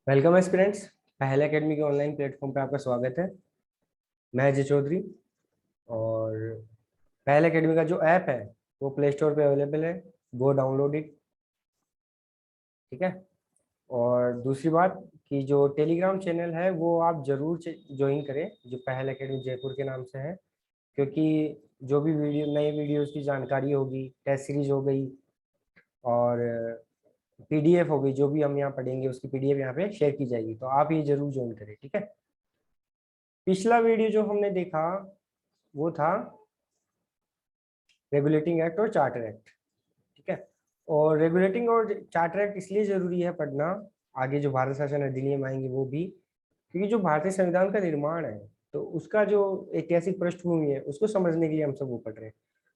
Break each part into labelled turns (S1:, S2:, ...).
S1: Welcome aspirants. पहले academy के online platform पे आपका स्वागत है। मैं अजय चौधरी। और पहले एकेडमी का जो ऐप है वो प्ले स्टोर पे अवेलेबल है। गो डाउनलोड इट। ठीक है। और दूसरी बात कि जो टेलीग्राम चैनल है वो आप जरूर ज्वाइन करें, जो पहले एकेडमी जयपुर के नाम से है। क्योंकि जो भी वीडियो नए वीडियोस की जानकारी होगी, टेस्ट सीरीज हो गई और पीडीएफ हो गई, जो भी हम यहाँ पढ़ेंगे उसकी पीडीएफ यहाँ पे शेयर की जाएगी, तो आप ये जरूर ज्वाइन करें। ठीक है। पिछला वीडियो जो हमने देखा वो था रेगुलेटिंग एक्ट और चार्टर एक्ट। ठीक है। और रेगुलेटिंग और चार्टर एक्ट इसलिए जरूरी है पढ़ना, आगे जो भारत शासन अधिनियम आएंगे वो भी, क्योंकि जो भारतीय संविधान का निर्माण है तो उसका जो ऐतिहासिक पृष्ठभूमि है उसको समझने के लिए हम सब वो पढ़ रहे हैं।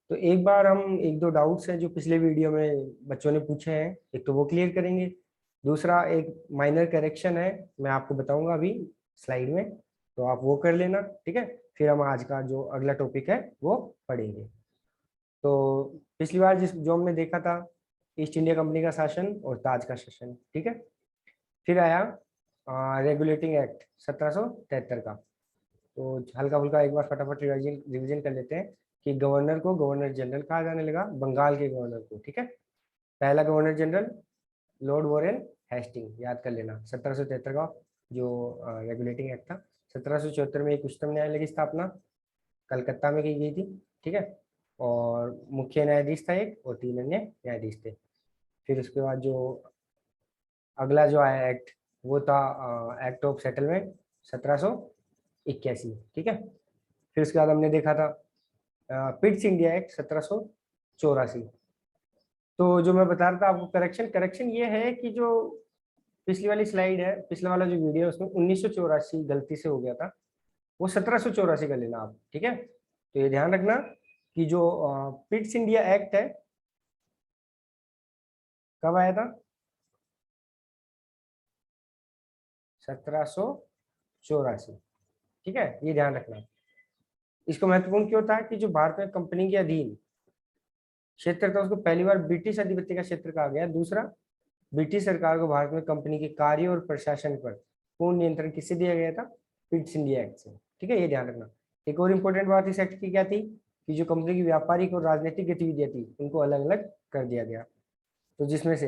S1: तो एक बार हम एक दो डाउट्स हैं जो पिछले वीडियो में बच्चों ने पूछे हैं, एक तो वो क्लियर करेंगे। दूसरा एक माइनर करेक्शन है, मैं आपको बताऊंगा अभी स्लाइड में, तो आप वो कर लेना। ठीक है। फिर हम आज का जो अगला टॉपिक है वो पढ़ेंगे। तो पिछली बार जिस जो हमने देखा था, ईस्ट इंडिया कंपनी का शासन और ताज का शासन। ठीक है। फिर आया रेगुलेटिंग एक्ट 1773 का। तो हल्का फुल्का एक बार फटाफट रिवीजन रिवीजन कर लेते हैं कि गवर्नर को गवर्नर जनरल कहा जाने लगा, बंगाल के गवर्नर को। ठीक है। पहला governor general Lord Warren Hasting, याद कर लेना। 1773 का जो रेगुलेटिंग एक्ट था। 1774 में एक उच्चतम न्यायालय की स्थापना कलकत्ता में की गई थी। ठीक है। और मुख्य न्यायाधीश था एक और 3 अन्य न्यायाधीश थे। फिर उसके बाद जो अगला जो आया एक्ट वो था एक्ट ऑफ सेटलमेंट 1781। ठीक है। फिर उसके बाद हमने देखा था पिट्स इंडिया एक्ट 1784। तो जो मैं बता रहा था आपको, करेक्शन करेक्शन ये है कि जो पिछली वाली स्लाइड है, पिछला वाला जो वीडियो है उसमें 1984 गलती से हो गया था, वो 1784 कर लेना आप। ठीक है। तो ये ध्यान रखना कि जो पिट्स इंडिया एक्ट है कब आया था? 1784। ठीक है, ये ध्यान रखना। इसको महत्वपूर्ण क्यों था कि जो भारत में कंपनी के अधीन क्षेत्र था उसको पहली बार ब्रिटिश अधिपत्य का क्षेत्र कहा गया। दूसरा, ब्रिटिश सरकार को भारत में कंपनी के कार्य और प्रशासन पर पूर्ण नियंत्रण किससे दिया गया था? पिट्स इंडिया एक्ट से। ठीक है, ये ध्यान रखना। एक और इम्पोर्टेंट बात इस एक्ट की क्या थी कि जो कंपनी की व्यापारिक और राजनीतिक गतिविधियां थी उनको अलग अलग कर दिया गया। तो जिसमें से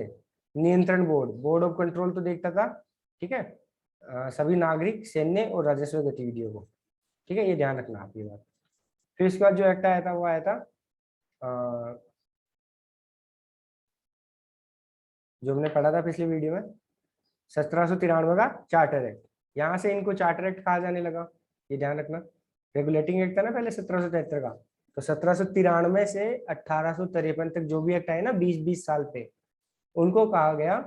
S1: नियंत्रण बोर्ड, बोर्ड ऑफ कंट्रोल तो देखता था। ठीक है। सभी नागरिक, सैन्य और राजस्व गतिविधियों को। ठीक है, ये ध्यान रखना आप ये बात। फिर इसके बाद जो एक्ट आया था वो आया था जो हमने पढ़ा था पिछले वीडियो में, 1793 का चार्टर एक्ट। यहाँ से इनको चार्टर एक्ट कहा जाने लगा, ये ध्यान रखना। रेगुलेटिंग एक्ट था ना पहले 1773 का, तो 1793 से 1853 तक जो भी एक्ट आए ना 20-20 साल पे, उनको कहा गया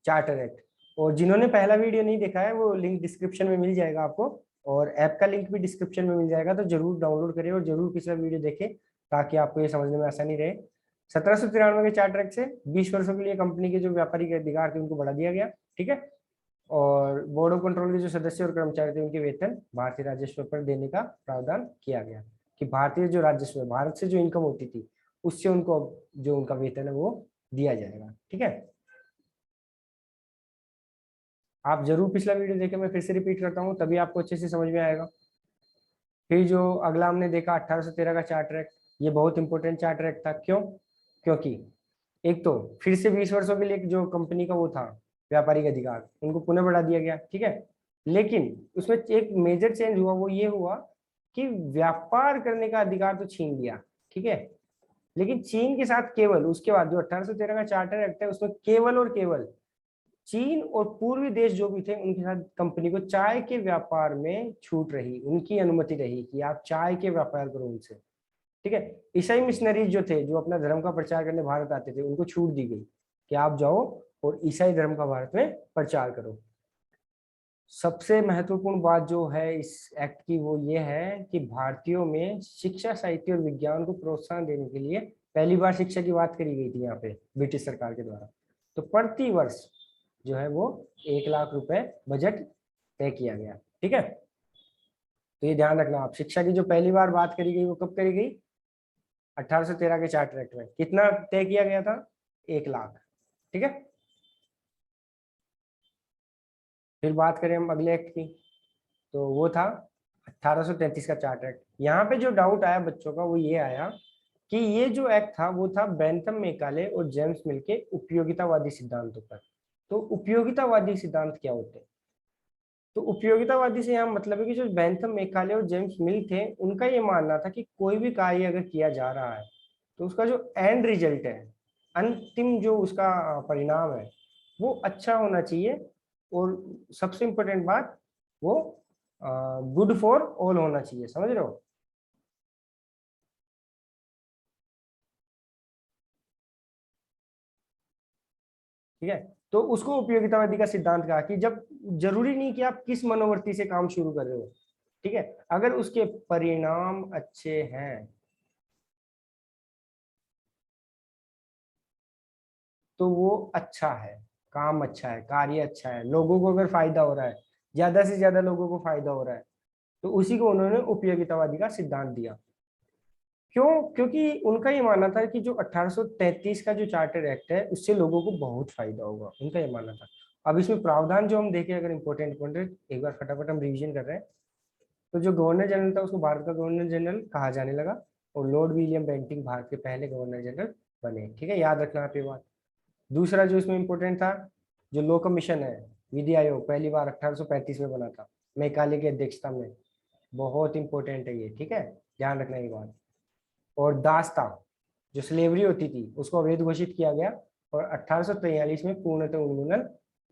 S1: चार्टर एक्ट। और जिन्होंने पहला वीडियो नहीं देखा है वो लिंक डिस्क्रिप्शन में मिल जाएगा आपको, और ऐप का लिंक भी डिस्क्रिप्शन में मिल जाएगा, तो जरूर डाउनलोड करें और जरूर पिछला वीडियो देखें ताकि आपको ये समझने में आसानी रहे। 1793 के चार्टर एक्ट से 20 वर्षों के लिए कंपनी के जो व्यापारिक अधिकार थे उनको बढ़ा दिया गया। ठीक है। और बोर्ड ऑफ कंट्रोल के जो सदस्य और कर्मचारी थे उनके वेतन भारतीय राजस्व पर देने का प्रावधान किया गया, कि भारतीय जो राजस्व है, भारत से जो इनकम होती थी उससे उनको जो उनका वेतन है वो दिया जाएगा। ठीक है। आप जरूर पिछला वीडियो देखें, मैं फिर से रिपीट करता हूँ तभी आपको अच्छे से समझ में आएगा। फिर जो अगला हमने देखा 1813 का चार्टर एक्ट, ये बहुत इंपॉर्टेंट चार्टर एक्ट था। क्यों? क्योंकि एक तो फिर से 20 वर्षों के लिए जो कंपनी का वो था व्यापारिक अधिकार उनको पुनः बढ़ा दिया गया। ठीक है। लेकिन उसमें एक मेजर चेंज हुआ, वो ये हुआ कि व्यापार करने का अधिकार तो छीन लिया। ठीक है। लेकिन चीन के साथ केवल उसके बाद जो 1813 का चार्टर एक्ट है उसमें केवल और केवल चीन और पूर्वी देश जो भी थे उनके साथ कंपनी को चाय के व्यापार में छूट रही, उनकी अनुमति रही कि आप चाय के व्यापार करो उनसे। ठीक है। ईसाई मिशनरीज जो थे, जो अपना धर्म का प्रचार करने भारत आते थे, उनको छूट दी गई कि आप जाओ और ईसाई धर्म का भारत में प्रचार करो। सबसे महत्वपूर्ण बात जो है इस एक्ट की वो ये है कि भारतीयों में शिक्षा, साहित्य और विज्ञान को प्रोत्साहन देने के लिए पहली बार शिक्षा की बात करी गई थी यहाँ पे ब्रिटिश सरकार के द्वारा। तो प्रति वर्ष जो है वो 1 लाख रुपए बजट तय किया गया। ठीक है। तो ये ध्यान रखना आप, शिक्षा की जो पहली बार बात करी गई वो कब करी गई? 1813 के चार्टर एक्ट में। कितना तय किया गया था? 1 लाख। ठीक है। फिर बात करें हम अगले एक्ट की, तो वो था 1833 का चार्टर एक्ट। यहाँ पे जो डाउट आया बच्चों का वो ये आया कि ये जो एक्ट था वो था बेंथम मैकाले और जेम्स मिल के उपयोगितावादी सिद्धांतों पर। तो उपयोगितावादी सिद्धांत क्या होते हैं? तो उपयोगितावादी से यहाँ मतलब है कि जो बेंथम मैकाले और जेम्स मिल थे उनका ये मानना था कि कोई भी कार्य अगर किया जा रहा है तो उसका जो एंड रिजल्ट है, अंतिम जो उसका परिणाम है, वो अच्छा होना चाहिए। और सबसे इम्पोर्टेंट बात, वो गुड फॉर ऑल होना चाहिए। समझ रहे हो? ठीक है। तो उसको उपयोगितावादी का सिद्धांत कहा कि जब जरूरी नहीं कि आप किस मनोवृत्ति से काम शुरू कर रहे हो, ठीक है, अगर उसके परिणाम अच्छे हैं तो वो अच्छा है, काम अच्छा है, कार्य अच्छा है, लोगों को अगर फायदा हो रहा है, ज्यादा से ज्यादा लोगों को फायदा हो रहा है, तो उसी को उन्होंने उपयोगितावादी का सिद्धांत दिया। क्यों? क्योंकि उनका ये मानना था कि जो 1833 का जो चार्टर एक्ट है उससे लोगों को बहुत फायदा होगा, उनका ये मानना था। अब इसमें प्रावधान जो हम देखें, अगर इम्पोर्टेंट इम्पोर्टेंट एक बार फटाफट हम रिवीजन कर रहे हैं, तो जो गवर्नर जनरल था उसको भारत का गवर्नर जनरल कहा जाने लगा, और लॉर्ड विलियम बेंटिंक भारत के पहले गवर्नर जनरल बने। ठीक है, याद रखना आप ये बात। दूसरा जो इसमें इम्पोर्टेंट था, जो लो कमीशन है, विधि आयोग पहली बार 1835 में बना था, मैकाले की अध्यक्षता में। बहुत इंपॉर्टेंट है ये, ठीक है, ध्यान रखना ये बात। और दासता, जो स्लेवरी होती थी, उसको अवैध घोषित किया गया और 1843 में पूर्णतः उन्मूलन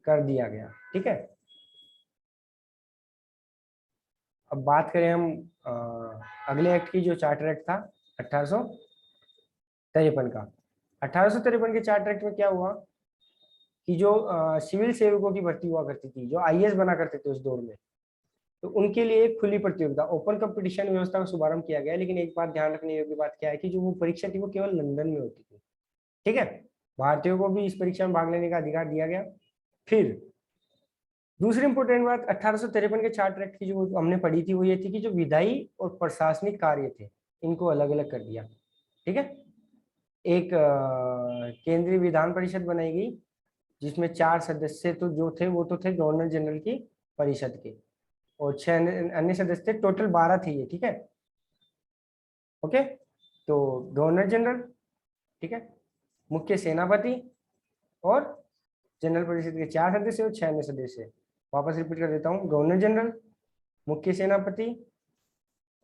S1: कर दिया गया। ठीक है। अब बात करें हम अगले एक्ट की, जो चार्टर एक्ट था 1853 का। 1853 के चार्टर एक्ट में क्या हुआ कि जो सिविल सेवकों की भर्ती हुआ करती थी, जो आईएएस बना करते थे उस दौर में, तो उनके लिए एक खुली प्रतियोगिता, ओपन कंपटीशन व्यवस्था का शुभारंभ किया गया। लेकिन एक बात ध्यान रखने योग्य बात क्या है कि जो वो परीक्षा थी वो केवल लंदन में होती थी। ठीक है, भारतीयों को भी इस परीक्षा में भाग लेने का अधिकार दिया गया। फिर दूसरी इंपॉर्टेंट बात 1853 के चार्टर एक्ट की जो हमने पढ़ी थी वो ये थी कि जो विधायी और प्रशासनिक कार्य थे इनको अलग अलग कर दिया। ठीक है, एक केंद्रीय विधान परिषद बनाई गई जिसमें 4 सदस्य तो जो थे वो तो थे गवर्नर जनरल की परिषद के, और 6 अन्य सदस्य थे, टोटल 12 थे ये। ठीक है, ओके। तो गवर्नर जनरल, ठीक है, मुख्य सेनापति, और जनरल परिषद के 4 सदस्य और 6 अन्य सदस्य। वापस रिपीट कर देता हूँ, गवर्नर जनरल, मुख्य सेनापति,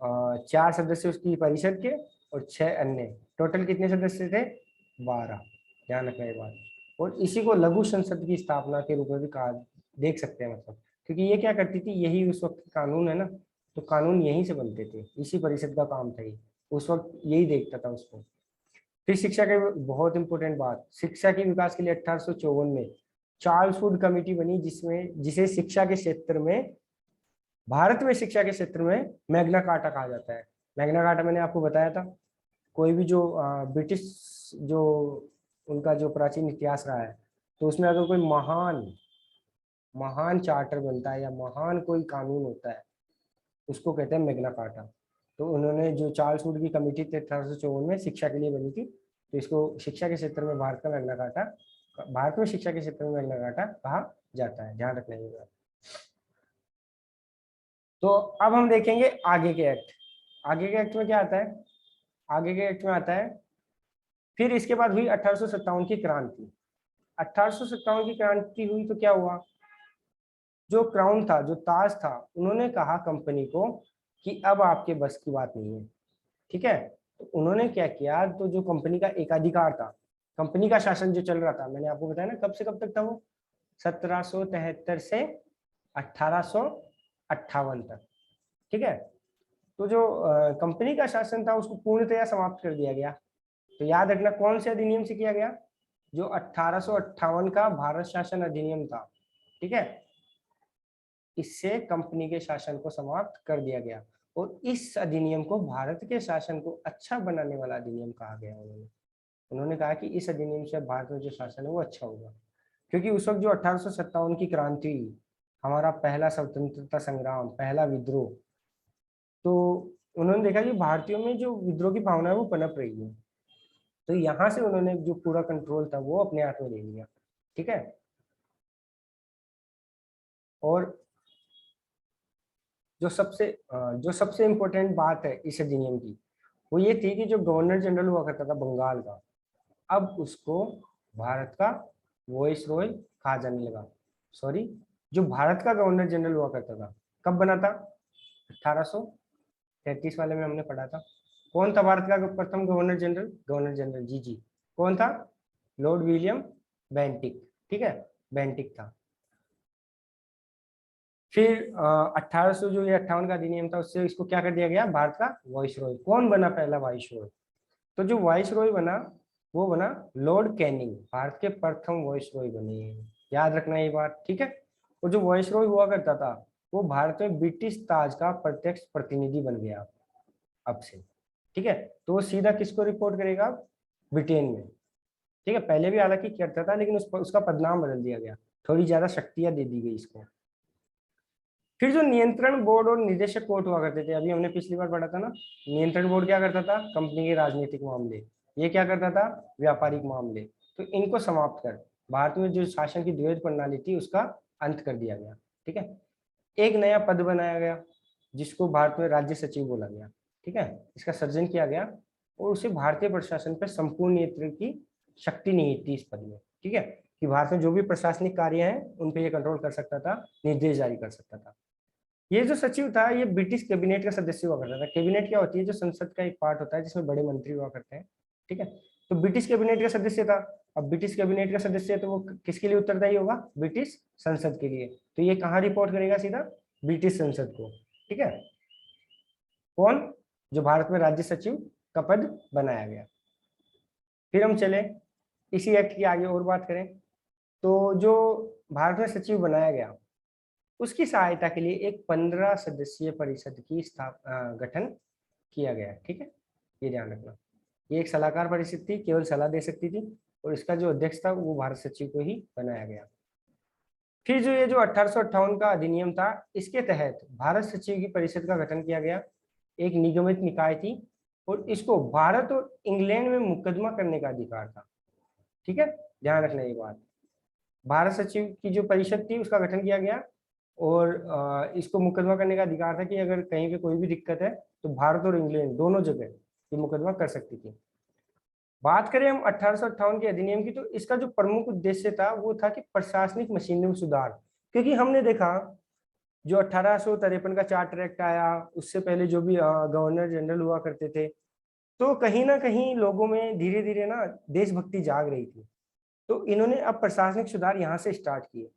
S1: 4 सदस्य उसकी परिषद के, और 6 अन्य। टोटल कितने सदस्य थे? 12। ध्यान रखना ये बात। और इसी को लघु संसद की स्थापना के रूप में भी कहा, देख सकते हैं मतलब, क्योंकि ये क्या करती थी, यही उस वक्त कानून है ना, तो कानून यहीं से बनते थे, इसी परिषद का काम था ये, उस वक्त यही देखता था उसको। फिर शिक्षा के, बहुत इंपॉर्टेंट बात, शिक्षा के विकास के लिए 1854 में चार्ल्स वुड कमेटी बनी, जिसमें जिसे शिक्षा के क्षेत्र में, भारत में शिक्षा के क्षेत्र में मैग्ना कार्टा कहा जाता है। मैग्ना कार्टा मैंने आपको बताया था, कोई भी जो ब्रिटिश, जो उनका जो प्राचीन इतिहास रहा है, तो उसमें अगर कोई महान महान चार्टर बनता है या महान कोई कानून होता है, उसको कहते हैं मैग्ना कार्टा। तो उन्होंने जो चार्ल्स वुड की कमेटी थी 1854 में शिक्षा के लिए बनी थी, तो इसको शिक्षा के क्षेत्र में भारत का मैग्ना कार्टा, भारत में शिक्षा के क्षेत्र में मैग्ना कार्टा कहा जाता है। ध्यान रखना ये बात। तो अब हम देखेंगे आगे के एक्ट। आगे के एक्ट में क्या आता है? आगे के एक्ट में आता है, फिर इसके बाद हुई 1857 की क्रांति। 1857 की क्रांति हुई तो क्या हुआ, जो क्राउन था, जो ताज था, उन्होंने कहा कंपनी को कि अब आपके बस की बात नहीं है। ठीक है, तो उन्होंने क्या किया, तो जो कंपनी का एकाधिकार था, कंपनी का शासन जो चल रहा था, मैंने आपको बताया ना कब से कब तक था वो, 1773 से 1858 तक। ठीक है, तो जो कंपनी का शासन था उसको पूर्णतया समाप्त कर दिया गया। तो याद रखना कौन से अधिनियम से किया गया, जो 1858 का भारत शासन अधिनियम था। ठीक है, इससे कंपनी के शासन को समाप्त कर दिया गया, और इस अधिनियम को भारत के शासन को अच्छा बनाने वाला अधिनियम कहा गया। उन्होंने उन्होंने कहा कि इस अधिनियम से भारत में जो शासन है वो अच्छा होगा, क्योंकि उस वक्त जो 1857 की क्रांति हुई, हमारा पहला स्वतंत्रता संग्राम, पहला विद्रोह, तो उन्होंने देखा कि भारतीयों में जो विद्रोह की भावना है वो पनप रही है, तो यहाँ से उन्होंने जो पूरा कंट्रोल था वो अपने हाथ में ले लिया। ठीक है, और जो सबसे इम्पोर्टेंट बात है इस अधिनियम की, वो ये थी कि जो गवर्नर जनरल हुआ करता था बंगाल का, अब उसको भारत का वॉइस रॉय कहा जाने लगा। सॉरी, जो भारत का गवर्नर जनरल हुआ करता था कब बना था? 1833 वाले में हमने पढ़ा था। कौन था भारत का प्रथम गवर्नर जनरल? गवर्नर जनरल जी कौन था? Lord William Bentinck. ठीक है, बेंटिक था। फिर 1800 जो ये 58 का अधिनियम था, उससे इसको क्या कर दिया गया? भारत का वॉइस रॉय। कौन बना पहला वॉइस रॉय? तो जो वॉइस रॉय बना वो बना लॉर्ड कैनिंग। भारत के प्रथम वॉइस रॉय बने, याद रखना ये बात, ठीक है। और जो वॉइस रॉय हुआ करता था वो भारत में ब्रिटिश ताज का प्रत्यक्ष प्रतिनिधि बन गया अब से, ठीक है। तो वो सीधा किसको रिपोर्ट करेगा? ब्रिटेन में, ठीक है। पहले भी हालांकि करता था, लेकिन उसका पदनाम बदल दिया गया, थोड़ी ज्यादा शक्तियां दे दी गई इसको। फिर जो नियंत्रण बोर्ड और निदेशक कोर्ट हुआ करते थे, अभी हमने पिछली बार पढ़ा था ना, नियंत्रण बोर्ड क्या करता था? कंपनी के राजनीतिक मामले। ये क्या करता था? व्यापारिक मामले। तो इनको समाप्त कर भारत में जो शासन की द्वैध प्रणाली थी उसका अंत कर दिया गया, ठीक है। एक नया पद बनाया गया जिसको भारत में राज्य सचिव बोला गया, ठीक है। इसका सृजन किया गया और उसे भारतीय प्रशासन पर संपूर्ण नियंत्रण की शक्ति नहीं थी इस पद में, ठीक है। कि भारत में जो भी प्रशासनिक कार्य हैं उन पे ये कंट्रोल कर सकता था, निर्देश जारी कर सकता था। ये जो सचिव था ये ब्रिटिश कैबिनेट का सदस्य हुआ करता था। कैबिनेट क्या होती है? जो संसद का एक पार्ट होता है जिसमें बड़े मंत्री हुआ करते हैं, ठीक है। तो ब्रिटिश कैबिनेट का सदस्य था। अब ब्रिटिश कैबिनेट का सदस्य है तो वो किसके लिए उत्तरदायी होगा? ब्रिटिश संसद के लिए। तो ये कहाँ रिपोर्ट करेगा? सीधा ब्रिटिश संसद को, ठीक है। कौन? जो भारत में राज्य सचिव का पद बनाया गया। फिर हम चले इसी एक्ट की आगे और बात करें तो जो भारत में सचिव बनाया गया उसकी सहायता के लिए एक 15 सदस्यीय परिषद की गठन किया गया, ठीक है। ये ध्यान रखना, ये एक सलाहकार परिषद थी, केवल सलाह दे सकती थी, और इसका जो अध्यक्ष था वो भारत सचिव को ही बनाया गया। फिर जो ये जो 1858 का अधिनियम था, इसके तहत भारत सचिव की परिषद का गठन किया गया। एक निगमित निकाय थी और इसको भारत और इंग्लैंड में मुकदमा करने का अधिकार था, ठीक है। ध्यान रखना ये बात, भारत सचिव की जो परिषद थी उसका गठन किया गया और इसको मुकदमा करने का अधिकार था कि अगर कहीं पे कोई भी दिक्कत है तो भारत और इंग्लैंड दोनों जगह ये मुकदमा कर सकती थी। बात करें हम 1858 के अधिनियम की, तो इसका जो प्रमुख उद्देश्य था वो था कि प्रशासनिक मशीनरी में सुधार। क्योंकि हमने देखा जो 1853 का चार्टर एक्ट आया, उससे पहले जो भी गवर्नर जनरल हुआ करते थे, तो कहीं ना कहीं लोगों में धीरे धीरे ना देशभक्ति जाग रही थी। तो इन्होंने अब प्रशासनिक सुधार यहाँ से स्टार्ट किए,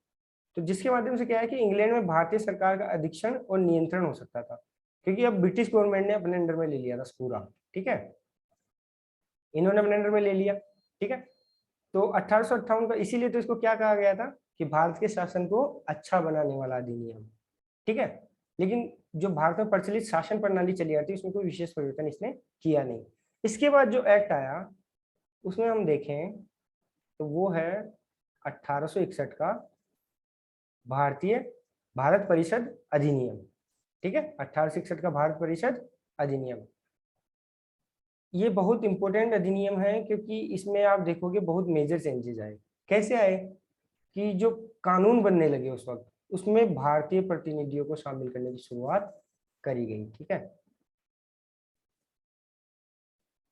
S1: तो जिसके माध्यम से क्या है कि इंग्लैंड में भारतीय सरकार का अधीक्षण और नियंत्रण हो सकता था, क्योंकि अब ब्रिटिश गवर्नमेंट ने अपने अंडर में ले लिया था पूरा, ठीक है। इन्होंने अपने अंडर में ले लिया, ठीक है। तो 1858 का इसीलिए तो इसको क्या कहा गया था कि भारत के शासन को अच्छा बनाने वाला अधिनियम, ठीक है। लेकिन जो भारत में प्रचलित शासन प्रणाली चली आती है उसमें कोई विशेष परिवर्तन इसने किया नहीं। इसके बाद जो एक्ट आया उसमें हम देखें तो वो है 1861 का भारतीय भारत परिषद अधिनियम, ठीक है। 1861 का भारत परिषद अधिनियम, ये बहुत इंपॉर्टेंट अधिनियम है क्योंकि इसमें आप देखोगे बहुत मेजर चेंजेस आए। कैसे आए कि जो कानून बनने लगे उस वक्त उसमें भारतीय प्रतिनिधियों को शामिल करने की शुरुआत करी गई, ठीक है।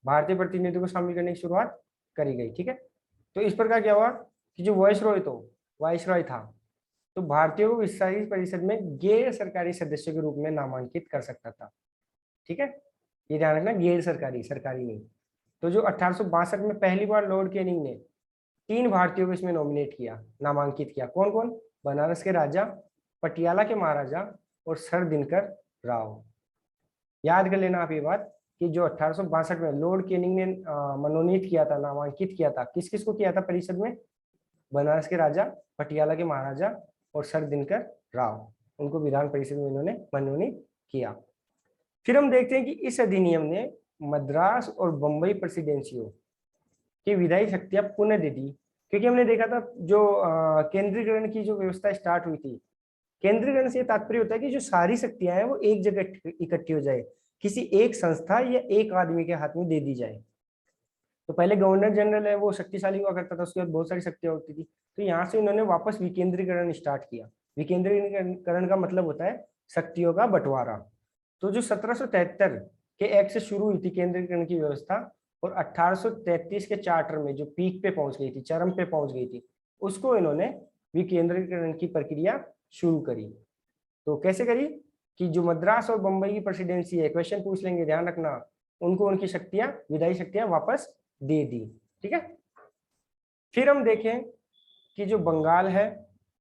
S1: भारतीय प्रतिनिधियों को शामिल करने की शुरुआत करी गई, ठीक है। तो इस प्रकार क्या हुआ कि जो वाइस रॉय था तो भारतीयों को विस्तारित परिषद में गैर सरकारी सदस्य के रूप में नामांकित कर सकता था, ठीक है। ये ध्यान रखना, गैर सरकारी, सरकारी नहीं। तो जो 1862 में पहली बार लॉर्ड कैनिंग ने 3 भारतीयों को इसमें नॉमिनेट किया, नामांकित किया। कौन कौन? बनारस के राजा, पटियाला के महाराजा और सर दिनकर राव। याद कर लेना आप ये बात कि जो 1862 में लॉर्ड कैनिंग ने मनोनीत किया था, नामांकित किया था, किस किस को किया था परिषद में? बनारस के राजा, पटियाला के महाराजा और सर दिनकर राव, उनको विधान परिषद में इन्होंने मनोनीत किया। फिर हम देखते हैं कि इस अधिनियम ने मद्रास और बंबई प्रेसिडेंसियों की विधायी शक्तियां पुनः दे दी। क्योंकि हमने देखा था जो केंद्रीकरण की जो व्यवस्था स्टार्ट हुई थी, केंद्रीकरण से तात्पर्य होता है कि जो सारी शक्तियां हैं वो एक जगह इकट्ठी हो जाए, किसी एक संस्था या एक आदमी के हाथ में दे दी जाए। तो पहले गवर्नर जनरल है वो शक्तिशाली हुआ करता था, उसके बाद बहुत सारी शक्तियां होती थी। तो यहाँ से उन्होंने वापस विकेंद्रीकरण स्टार्ट किया, विकेंद्रीकरण का मतलब होता है शक्तियों का बंटवारा। तो जो 1773 के एक्ट से शुरू हुई थी केंद्रीकरण की व्यवस्था, और 1833 के चार्टर में जो पीक पे पहुंच गई थी, चरम पे पहुंच गई थी, उसको इन्होंने विकेंद्रीकरण की प्रक्रिया शुरू करी। तो कैसे करी कि जो मद्रास और बंबई की प्रेसिडेंसी है, क्वेश्चन पूछ लेंगे ध्यान रखना, उनको उनकी शक्तियां, विधायी शक्तियां वापस दे दी। ठीक है। फिर हम देखें कि जो बंगाल है,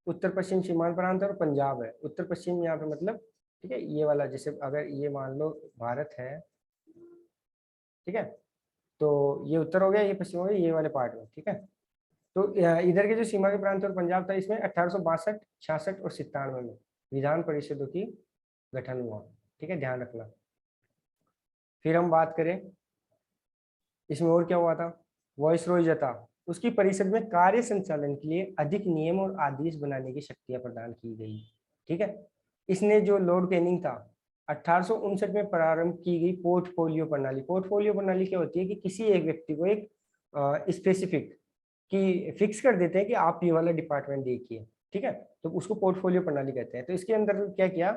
S1: उत्तर पश्चिम सीमांत प्रांत है, और पंजाब है। उत्तर पश्चिम यहाँ पे मतलब, ठीक है, ये वाला, जैसे अगर ये मान लो भारत है, ठीक है, तो ये उत्तर हो गया, ये पश्चिम हो गया, ये वाले पार्ट में। ठीक है। तो इधर के जो सीमा के प्रांत और पंजाब था, इसमें 1862, 66 और 97 में विधान परिषदों की गठन हुआ। ठीक है, ध्यान रखना। फिर हम बात करें इसमें और क्या हुआ था, वॉइसरॉय जता, उसकी परिषद में कार्य संचालन के लिए अधिक नियम और आदेश बनाने की शक्तियां प्रदान की गई। ठीक है। इसने जो लॉर्ड कैनिंग था, 1859 में प्रारंभ की गई पोर्टफोलियो प्रणाली। पोर्टफोलियो प्रणाली क्या होती है कि किसी एक व्यक्ति को एक स्पेसिफिक कि फिक्स कर देते हैं कि आप ये वाला डिपार्टमेंट देखिए। ठीक है, तो उसको पोर्टफोलियो प्रणाली कहते हैं। तो इसके अंदर क्या किया,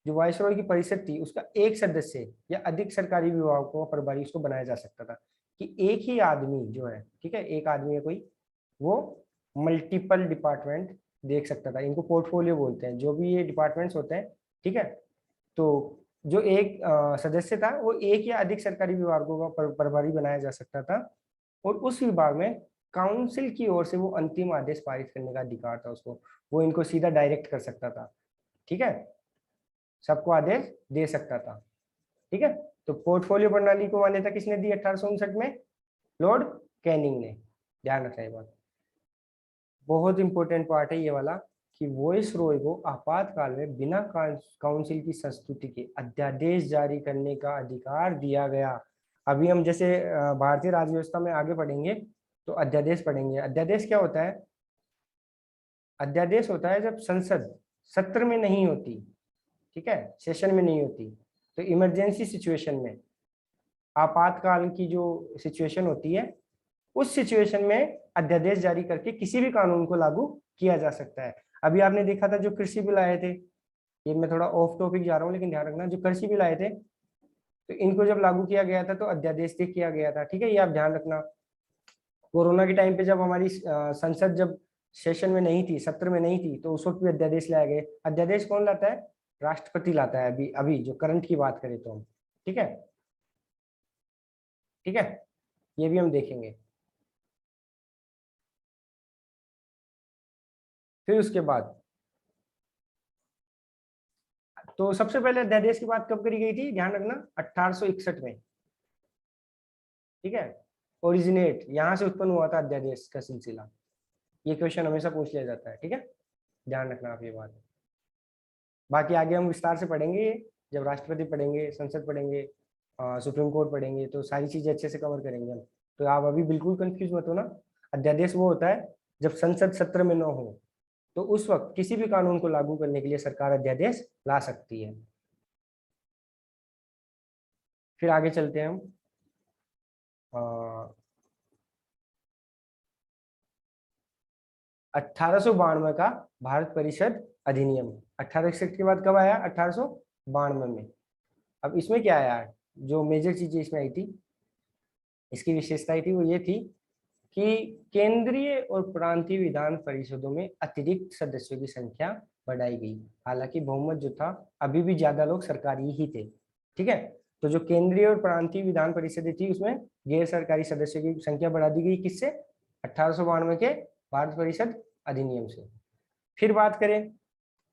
S1: जो वायसरॉय की परिषद थी उसका एक सदस्य या अधिक सरकारी विभागों का प्रभारी उसको बनाया जा सकता था, कि एक ही आदमी जो है, ठीक है, एक आदमी है कोई, वो मल्टीपल डिपार्टमेंट देख सकता था। इनको पोर्टफोलियो बोलते हैं, जो भी ये डिपार्टमेंट्स होते हैं। ठीक है। तो जो एक सदस्य था वो एक या अधिक सरकारी विभागों का प्रभारी बनाया जा सकता था, और उस विभाग में काउंसिल की ओर से वो अंतिम आदेश पारित करने का अधिकार था उसको। वो इनको सीधा डायरेक्ट कर सकता था। ठीक है, सबको आदेश दे सकता था। ठीक है। तो पोर्टफोलियो प्रणाली को मान्यता किसने दी 1859 में, लॉर्ड कैनिंग ने। ध्यान रखना ये बात, बहुत इंपॉर्टेंट पार्ट है ये वाला, कि वॉइस रॉय को आपातकाल में बिना काउंसिल की संस्तुति के अध्यादेश जारी करने का अधिकार दिया गया। अभी हम जैसे भारतीय राज्य व्यवस्था में आगे पढ़ेंगे तो अध्यादेश पढ़ेंगे। अध्यादेश क्या होता है, अध्यादेश होता है जब संसद सत्र में नहीं होती, ठीक है, सेशन में नहीं होती, तो इमरजेंसी सिचुएशन में, आपातकाल की जो सिचुएशन होती है, उस सिचुएशन में अध्यादेश जारी करके किसी भी कानून को लागू किया जा सकता है। अभी आपने देखा था जो कृषि बिल आए थे, ये मैं थोड़ा ऑफ टॉपिक जा रहा हूँ लेकिन ध्यान रखना, जो कृषि बिल आए थे तो इनको जब लागू किया गया था तो अध्यादेश से किया गया था। ठीक है, ये आप ध्यान रखना। कोरोना के टाइम पे जब हमारी संसद जब सेशन में नहीं थी, सत्र में नहीं थी, तो उस वक्त भी अध्यादेश लाए गए। अध्यादेश कौन लाता है, राष्ट्रपति लाता है। अभी अभी जो करंट की बात करें तो हम, ठीक है, ठीक है, ये भी हम देखेंगे। फिर उसके बाद तो सबसे पहले अध्यादेश की बात कब करी गई थी, ध्यान रखना, 1861 में। ठीक है, ओरिजिनेट यहाँ से उत्पन्न हुआ था अध्यादेश का सिलसिला। ये क्वेश्चन हमेशा पूछ लिया जाता है। ठीक है, ध्यान रखना आप ये बात। बाकी आगे हम विस्तार से पढ़ेंगे, जब राष्ट्रपति पढ़ेंगे, संसद पढ़ेंगे, सुप्रीम कोर्ट पढ़ेंगे, तो सारी चीजें अच्छे से कवर करेंगे हम। तो आप अभी बिल्कुल कंफ्यूज मत हो ना। अध्यादेश वो होता है जब संसद सत्र में न हो, तो उस वक्त किसी भी कानून को लागू करने के लिए सरकार अध्यादेश ला सकती है। फिर आगे चलते हैं हम। 1892 का भारत परिषद अधिनियम 1861 के बाद कब आया, 1892 में। अब इसमें क्या आया, जो मेजर चीजें इसमें आई थी, इसकी विशेषता थी वो ये थी कि केंद्रीय और प्रांतीय विधान परिषदों में अतिरिक्त सदस्यों की संख्या बढ़ाई गई। हालांकि बहुमत जो था, अभी भी ज्यादा लोग सरकारी ही थे। ठीक है, तो जो केंद्रीय और प्रांतीय विधान परिषदें थी उसमें गैर सरकारी सदस्यों की संख्या बढ़ा दी गई। किससे, 1892 के भारत परिषद अधिनियम से। फिर बात करें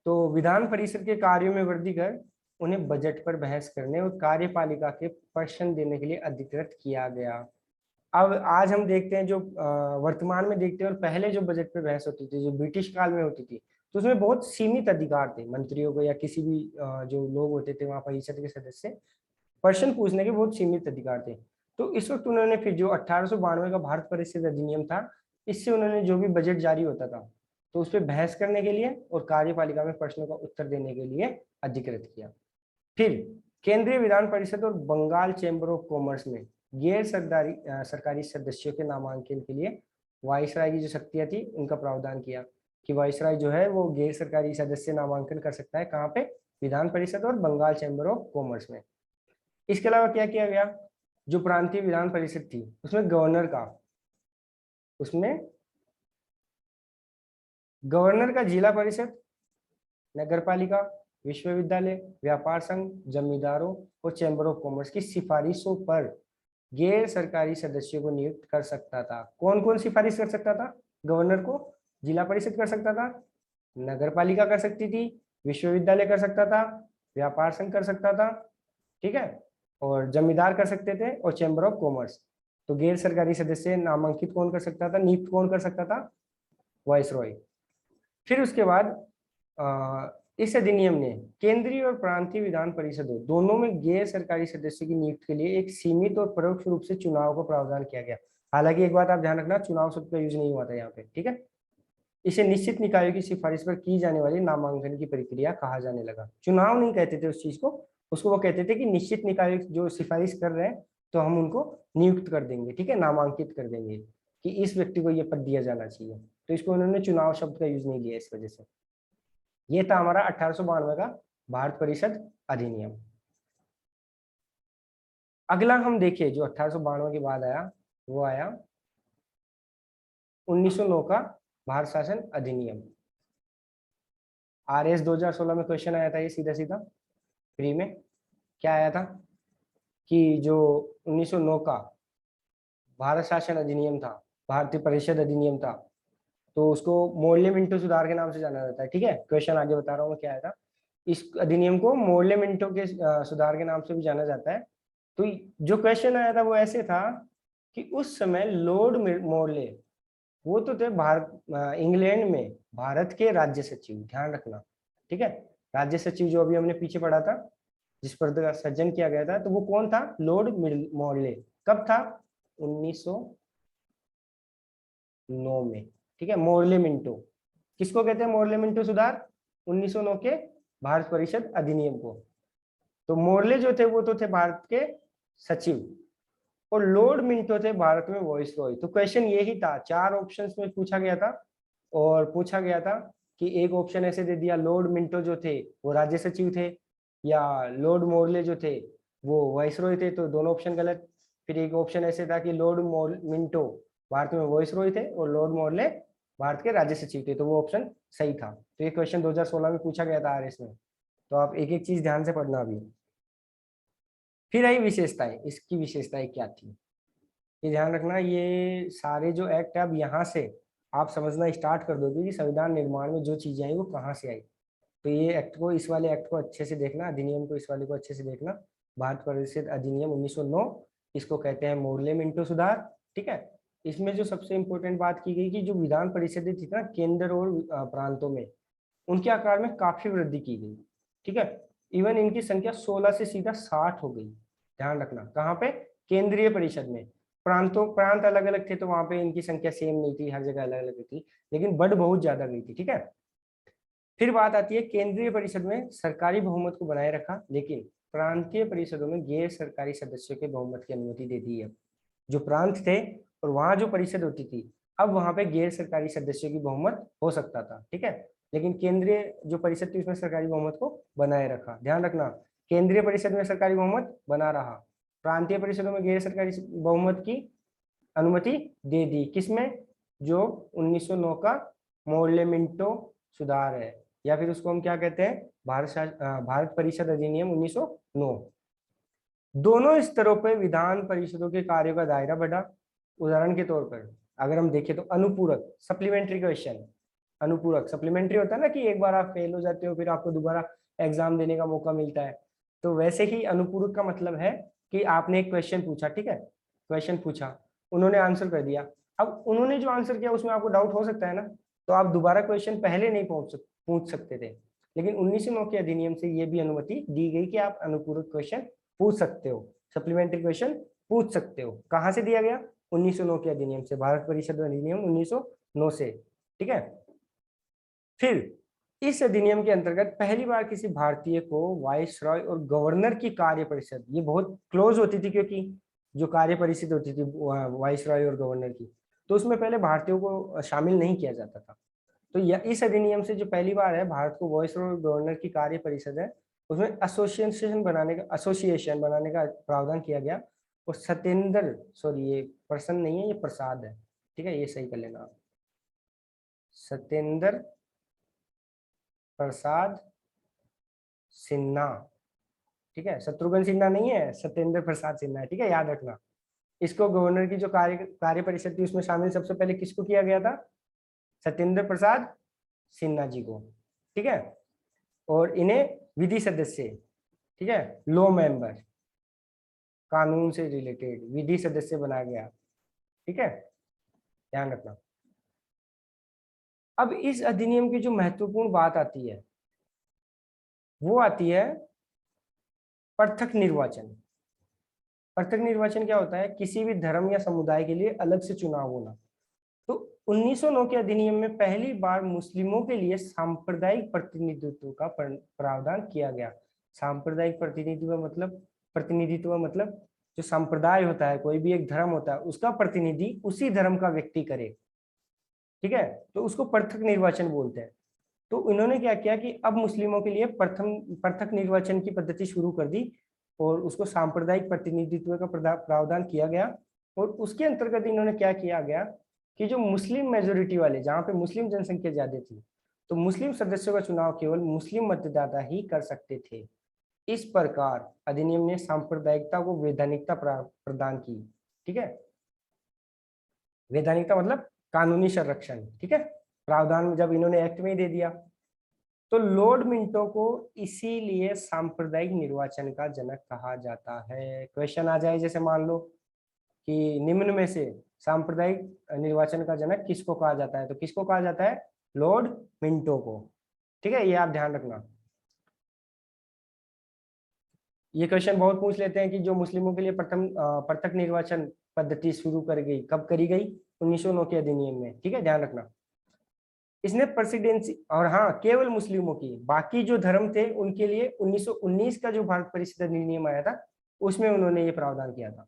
S1: तो विधान परिषद के कार्यों में वृद्धि कर उन्हें बजट पर बहस करने और कार्यपालिका के प्रश्न देने के लिए अधिकृत किया गया। अब आज हम देखते हैं जो वर्तमान में देखते हैं, और पहले जो बजट पे बहस होती थी, जो ब्रिटिश काल में होती थी, तो उसमें बहुत सीमित अधिकार थे मंत्रियों को या किसी भी जो लोग होते थे वहां परिषद के सदस्य, प्रश्न पूछने के बहुत सीमित अधिकार थे। तो इस वक्त उन्होंने फिर जो 1892 का भारत परिषद अधिनियम था, इससे उन्होंने जो भी बजट जारी होता था तो उस पर बहस करने के लिए और कार्यपालिका में प्रश्नों का उत्तर देने के लिए अधिकृत किया। फिर केंद्रीय विधान परिषद और बंगाल चैम्बर ऑफ कॉमर्स में गैर सरकारी सदस्यों के नामांकन के लिए वायसराय की जो शक्तियां थी उनका प्रावधान किया। कि वाइसराय जो है वो गैर सरकारी सदस्य नामांकन कर सकता है, कहाँ पे, विधान परिषद और बंगाल चैम्बर ऑफ कॉमर्स में। इसके अलावा क्या किया गया, जो प्रांतीय विधान परिषद थी उसमें गवर्नर का जिला परिषद, नगर पालिका, विश्वविद्यालय, व्यापार संघ, जमींदारों और चैम्बर ऑफ कॉमर्स की सिफारिशों पर गैर सरकारी सदस्यों को नियुक्त कर सकता था। कौन कौन सिफारिश कर सकता था, गवर्नर को जिला परिषद कर सकता था, नगर पालिका कर सकती थी, विश्वविद्यालय कर सकता था, व्यापार संघ कर सकता था, ठीक है, और जमींदार कर सकते थे, और चैम्बर ऑफ कॉमर्स। तो गैर सरकारी सदस्य नामांकित कौन कर सकता था, नियुक्त कौन कर सकता था, वाइसरॉय। फिर उसके बाद इस अधिनियम ने केंद्रीय और प्रांतीय विधान परिषदों दोनों में गैर सरकारी सदस्य की नियुक्ति के लिए एक सीमित और परोक्ष रूप से चुनाव का प्रावधान किया गया। हालांकि एक बात आप ध्यान रखना, चुनाव शब्द का यूज नहीं हुआ था यहाँ पे, ठीक है। इसे निश्चित निकायों की सिफारिश पर की जाने वाली नामांकन की प्रक्रिया कहा जाने लगा। चुनाव नहीं कहते थे उस चीज को, उसको वो कहते थे कि निश्चित निकाय जो सिफारिश कर रहे हैं तो हम उनको नियुक्त कर देंगे, ठीक है, नामांकित कर देंगे कि इस व्यक्ति को ये पद दिया जाना चाहिए। तो इसको उन्होंने चुनाव शब्द का यूज नहीं लिया इस वजह से। ये था हमारा 1892 का भारत परिषद अधिनियम। अगला हम देखिए जो 1892 के बाद आया, वो आया 1909 का भारत शासन अधिनियम। RS 2016 में क्वेश्चन आया था ये सीधा सीधा फ्री में। क्या आया था कि जो 1909 का भारत शासन अधिनियम था, भारतीय परिषद अधिनियम था, तो उसको मोर्ले मिंटो सुधार के नाम से जाना जाता है, ठीक है। क्वेश्चन आगे बता रहा हूँ मैं क्या आया था। इस अधिनियम को मोर्ले मिंटो के सुधार के नाम से भी जाना जाता है। तो जो क्वेश्चन आया था वो ऐसे था कि उस समय लॉर्ड मोर्ले, वो तो थे भारत इंग्लैंड में भारत के राज्य सचिव, ध्यान रखना, ठीक है। राज्य सचिव जो अभी हमने पीछे पढ़ा था, जिस पद का सृजन किया गया था, तो वो कौन था, लॉर्ड मोर्ले। कब था, 1909 में, ठीक है। मोर्ले मिंटो, किसको कहते हैं मोर्ले मिंटो सुधार, 1909 के भारत परिषद अधिनियम को। तो मोर्ले जो थे वो तो थे भारत के सचिव, और लॉर्ड मिंटो थे भारत में वाइसरॉय। तो क्वेश्चन यही था, 4 ऑप्शंस में पूछा गया था, और पूछा गया था कि एक ऑप्शन ऐसे दे दिया, लॉर्ड मिंटो जो थे वो राज्य सचिव थे, या लॉर्ड मोर्ले जो थे वो वाइसरॉय थे, तो दोनों ऑप्शन गलत। फिर एक ऑप्शन ऐसे था कि लॉर्ड मिंटो भारत में वाइसरॉय थे और लॉर्ड मोर्ले भारत के राज्य सचिव थे, तो वो ऑप्शन सही था। तो ये क्वेश्चन 2016 में पूछा गया था RS में। तो आप एक एक चीज ध्यान से पढ़ना अभी। फिर आई विशेषताएं, इसकी विशेषताएं क्या थी ये ध्यान रखना। ये सारे जो एक्ट है अब यहाँ से आप समझना स्टार्ट कर दोगे कि संविधान निर्माण में जो चीजें आई वो कहाँ से आई। तो ये एक्ट को, इस वाले एक्ट को अच्छे से देखना, अधिनियम को, इस वाले को अच्छे से देखना। भारत परिषद अधिनियम 1909, इसको कहते हैं मोर्ले मिंटो सुधार, ठीक है। इसमें जो सबसे इंपॉर्टेंट बात की गई कि जो विधान परिषदें थी ना केंद्र और प्रांतों में, उनके आकार में काफी वृद्धि की गई, ठीक है। इवन इनकी संख्या 16 से सीधा 60 हो गई। ध्यान रखना, कहाँ पे, केंद्रीय परिषद में। प्रांत अलग अलग थे तो वहां पे इनकी संख्या सेम नहीं थी, हर जगह अलग अलग थी, लेकिन बढ़ बहुत ज्यादा गई थी, ठीक है। फिर बात आती है केंद्रीय परिषद में सरकारी बहुमत को बनाए रखा, लेकिन प्रांतीय परिषदों में गैर सरकारी सदस्यों के बहुमत की अनुमति दे दी है। जो प्रांत थे और वहां जो परिषद होती थी, अब वहां पे गैर सरकारी सदस्यों की बहुमत हो सकता था, ठीक है। लेकिन केंद्रीय जो परिषद थी उसमें सरकारी बहुमत को बनाए रखा। ध्यान रखना, केंद्रीय परिषद में सरकारी बहुमत बना रहा, प्रांतीय परिषदों में गैर सरकारी बहुमत की अनुमति दे दी। किसमें, जो 1909 का मोर्ले मिंटो सुधार है, या फिर उसको हम क्या कहते हैं, भारत परिषद अधिनियम 1909। दोनों स्तरों पर विधान परिषदों के कार्यों का दायरा बढ़ा। उदाहरण के तौर पर अगर हम देखें तो अनुपूरक, सप्लीमेंट्री क्वेश्चन, अनुपूरक सप्लीमेंट्री होता है ना कि एक बार आप फेल हो जाते हो फिर आपको दोबारा एग्जाम देने का मौका मिलता है, तो वैसे ही अनुपूरक का मतलब है कि आपने एक क्वेश्चन पूछा, ठीक है, क्वेश्चन पूछा, उन्होंने आंसर कर दिया, अब उन्होंने जो आंसर किया उसमें आपको डाउट हो सकता है ना, तो आप दोबारा क्वेश्चन पहले नहीं पूछ सकते थे। लेकिन 1909 के अधिनियम से ये भी अनुमति दी गई कि आप अनुपूरक क्वेश्चन पूछ सकते हो, सप्लीमेंट्री क्वेश्चन पूछ सकते हो। कहां से दिया गया, 1909 के अधिनियम से, भारत परिषद अधिनियम 1909 से, ठीक है। फिर इस अधिनियम के अंतर्गत पहली बार किसी भारतीय को वाइसरॉय और गवर्नर की कार्य परिषद, ये बहुत क्लोज होती थी क्योंकि जो कार्य परिषद होती थी वाइसरॉय और गवर्नर की, तो उसमें पहले भारतीयों को शामिल नहीं किया जाता था। तो इस अधिनियम से जो पहली बार है भारत को वॉइस और गवर्नर की कार्य परिषद है उसमें एसोसिएशन बनाने का प्रावधान किया गया। और सत्येंद्र, सॉरी ये पर्सन नहीं है, ये प्रसाद है, ठीक है, ये सही कर लेना आप। सत्येंद्र प्रसाद सिन्हा, ठीक है, शत्रुघ्न सिन्हा नहीं है, सत्येंद्र प्रसाद सिन्हा है, ठीक है, याद रखना। इसको गवर्नर की जो कार्य परिषद थी उसमें शामिल सबसे पहले किसको किया गया था? सत्येंद्र प्रसाद सिन्हा जी को, ठीक है। और इन्हें विधि सदस्य, ठीक है, लॉ मेंबर, कानून से रिलेटेड विधि सदस्य बनाया गया, ठीक है, ध्यान रखना। अब इस अधिनियम की जो महत्वपूर्ण बात आती है वो आती है पृथक निर्वाचन। पृथक निर्वाचन क्या होता है? किसी भी धर्म या समुदाय के लिए अलग से चुनाव होना। तो 1909 के अधिनियम में पहली बार मुस्लिमों के लिए सांप्रदायिक प्रतिनिधित्व का प्रावधान किया गया। सांप्रदायिक प्रतिनिधित्व मतलब जो संप्रदाय होता है, कोई भी एक धर्म होता है, उसका प्रतिनिधि उसी धर्म का व्यक्ति करे, ठीक है, तो उसको पृथक निर्वाचन बोलते हैं। तो इन्होंने क्या किया कि अब मुस्लिमों के लिए पृथक निर्वाचन की पद्धति शुरू कर दी और उसको सांप्रदायिक प्रतिनिधित्व का प्रावधान किया गया। और उसके अंतर्गत इन्होंने क्या किया गया कि जो मुस्लिम मेजोरिटी वाले, जहाँ पे मुस्लिम जनसंख्या ज्यादा थी, तो मुस्लिम सदस्यों का चुनाव केवल मुस्लिम मतदाता ही कर सकते थे। इस प्रकार अधिनियम ने सांप्रदायिकता को वैधानिकता प्रदान की, ठीक है। वैधानिकता मतलब कानूनी संरक्षण, ठीक है, प्रावधान जब इन्होंने एक्ट में ही दे दिया। तो लॉर्ड मिंटो को इसीलिए सांप्रदायिक निर्वाचन का जनक कहा जाता है। क्वेश्चन आ जाए जैसे मान लो कि निम्न में से सांप्रदायिक निर्वाचन का जनक किसको कहा जाता है, तो किसको कहा जाता है? लॉर्ड मिंटो को, ठीक है, ये आप ध्यान रखना। ये क्वेश्चन बहुत पूछ लेते हैं कि जो मुस्लिमों के लिए प्रथम पृथक निर्वाचन पद्धति शुरू कर गई, कब करी गई? 1909 के अधिनियम में, ठीक है, ध्यान रखना। इसने प्रेसिडेंसी, और हाँ केवल मुस्लिमों की, बाकी जो धर्म थे उनके लिए 1919 का जो भारत परिषद अधिनियम आया था उसमें उन्होंने ये प्रावधान किया था।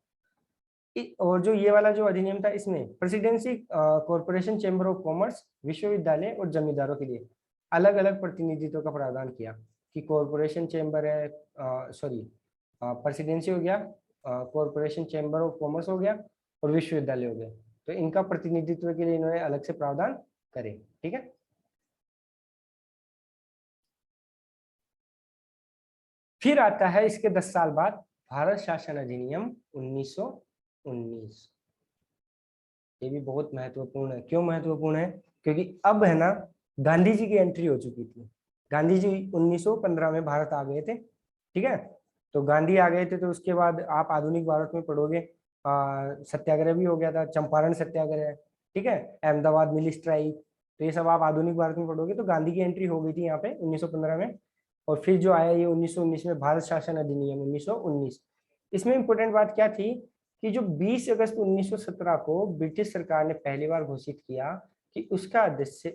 S1: और जो ये वाला जो अधिनियम था इसमें presidency, corporation, chamber of commerce, विश्वविद्यालय और जमींदारों के लिए अलग अलग प्रतिनिधित्व का प्रावधान किया कि कॉरपोरेशन चैम्बर है, सॉरी प्रेसिडेंसी हो गया, कॉरपोरेशन चैम्बर ऑफ कॉमर्स हो गया और विश्वविद्यालय हो गया, तो इनका प्रतिनिधित्व के लिए इन्होंने अलग से प्रावधान करे, ठीक है। फिर आता है इसके 10 साल बाद भारत शासन अधिनियम 1919। ये भी बहुत महत्वपूर्ण है। क्यों महत्वपूर्ण है? क्योंकि अब है ना, गांधी जी की एंट्री हो चुकी थी। गांधी जी 1915 में भारत आ गए थे, ठीक है। तो गांधी आ गए थे, तो उसके बाद आप आधुनिक भारत में पढ़ोगे सत्याग्रह भी हो गया था, चंपारण सत्याग्रह, ठीक है, अहमदाबाद मिल स्ट्राइक, तो ये सब आप आधुनिक भारत में पढ़ोगे। तो गांधी की एंट्री हो गई थी यहाँ पे 1915 में। और फिर जो आया ये 1919 में भारत शासन अधिनियम 1919। इसमें इंपॉर्टेंट बात क्या थी कि जो 20 अगस्त 1917 को ब्रिटिश सरकार ने पहली बार घोषित किया कि उसका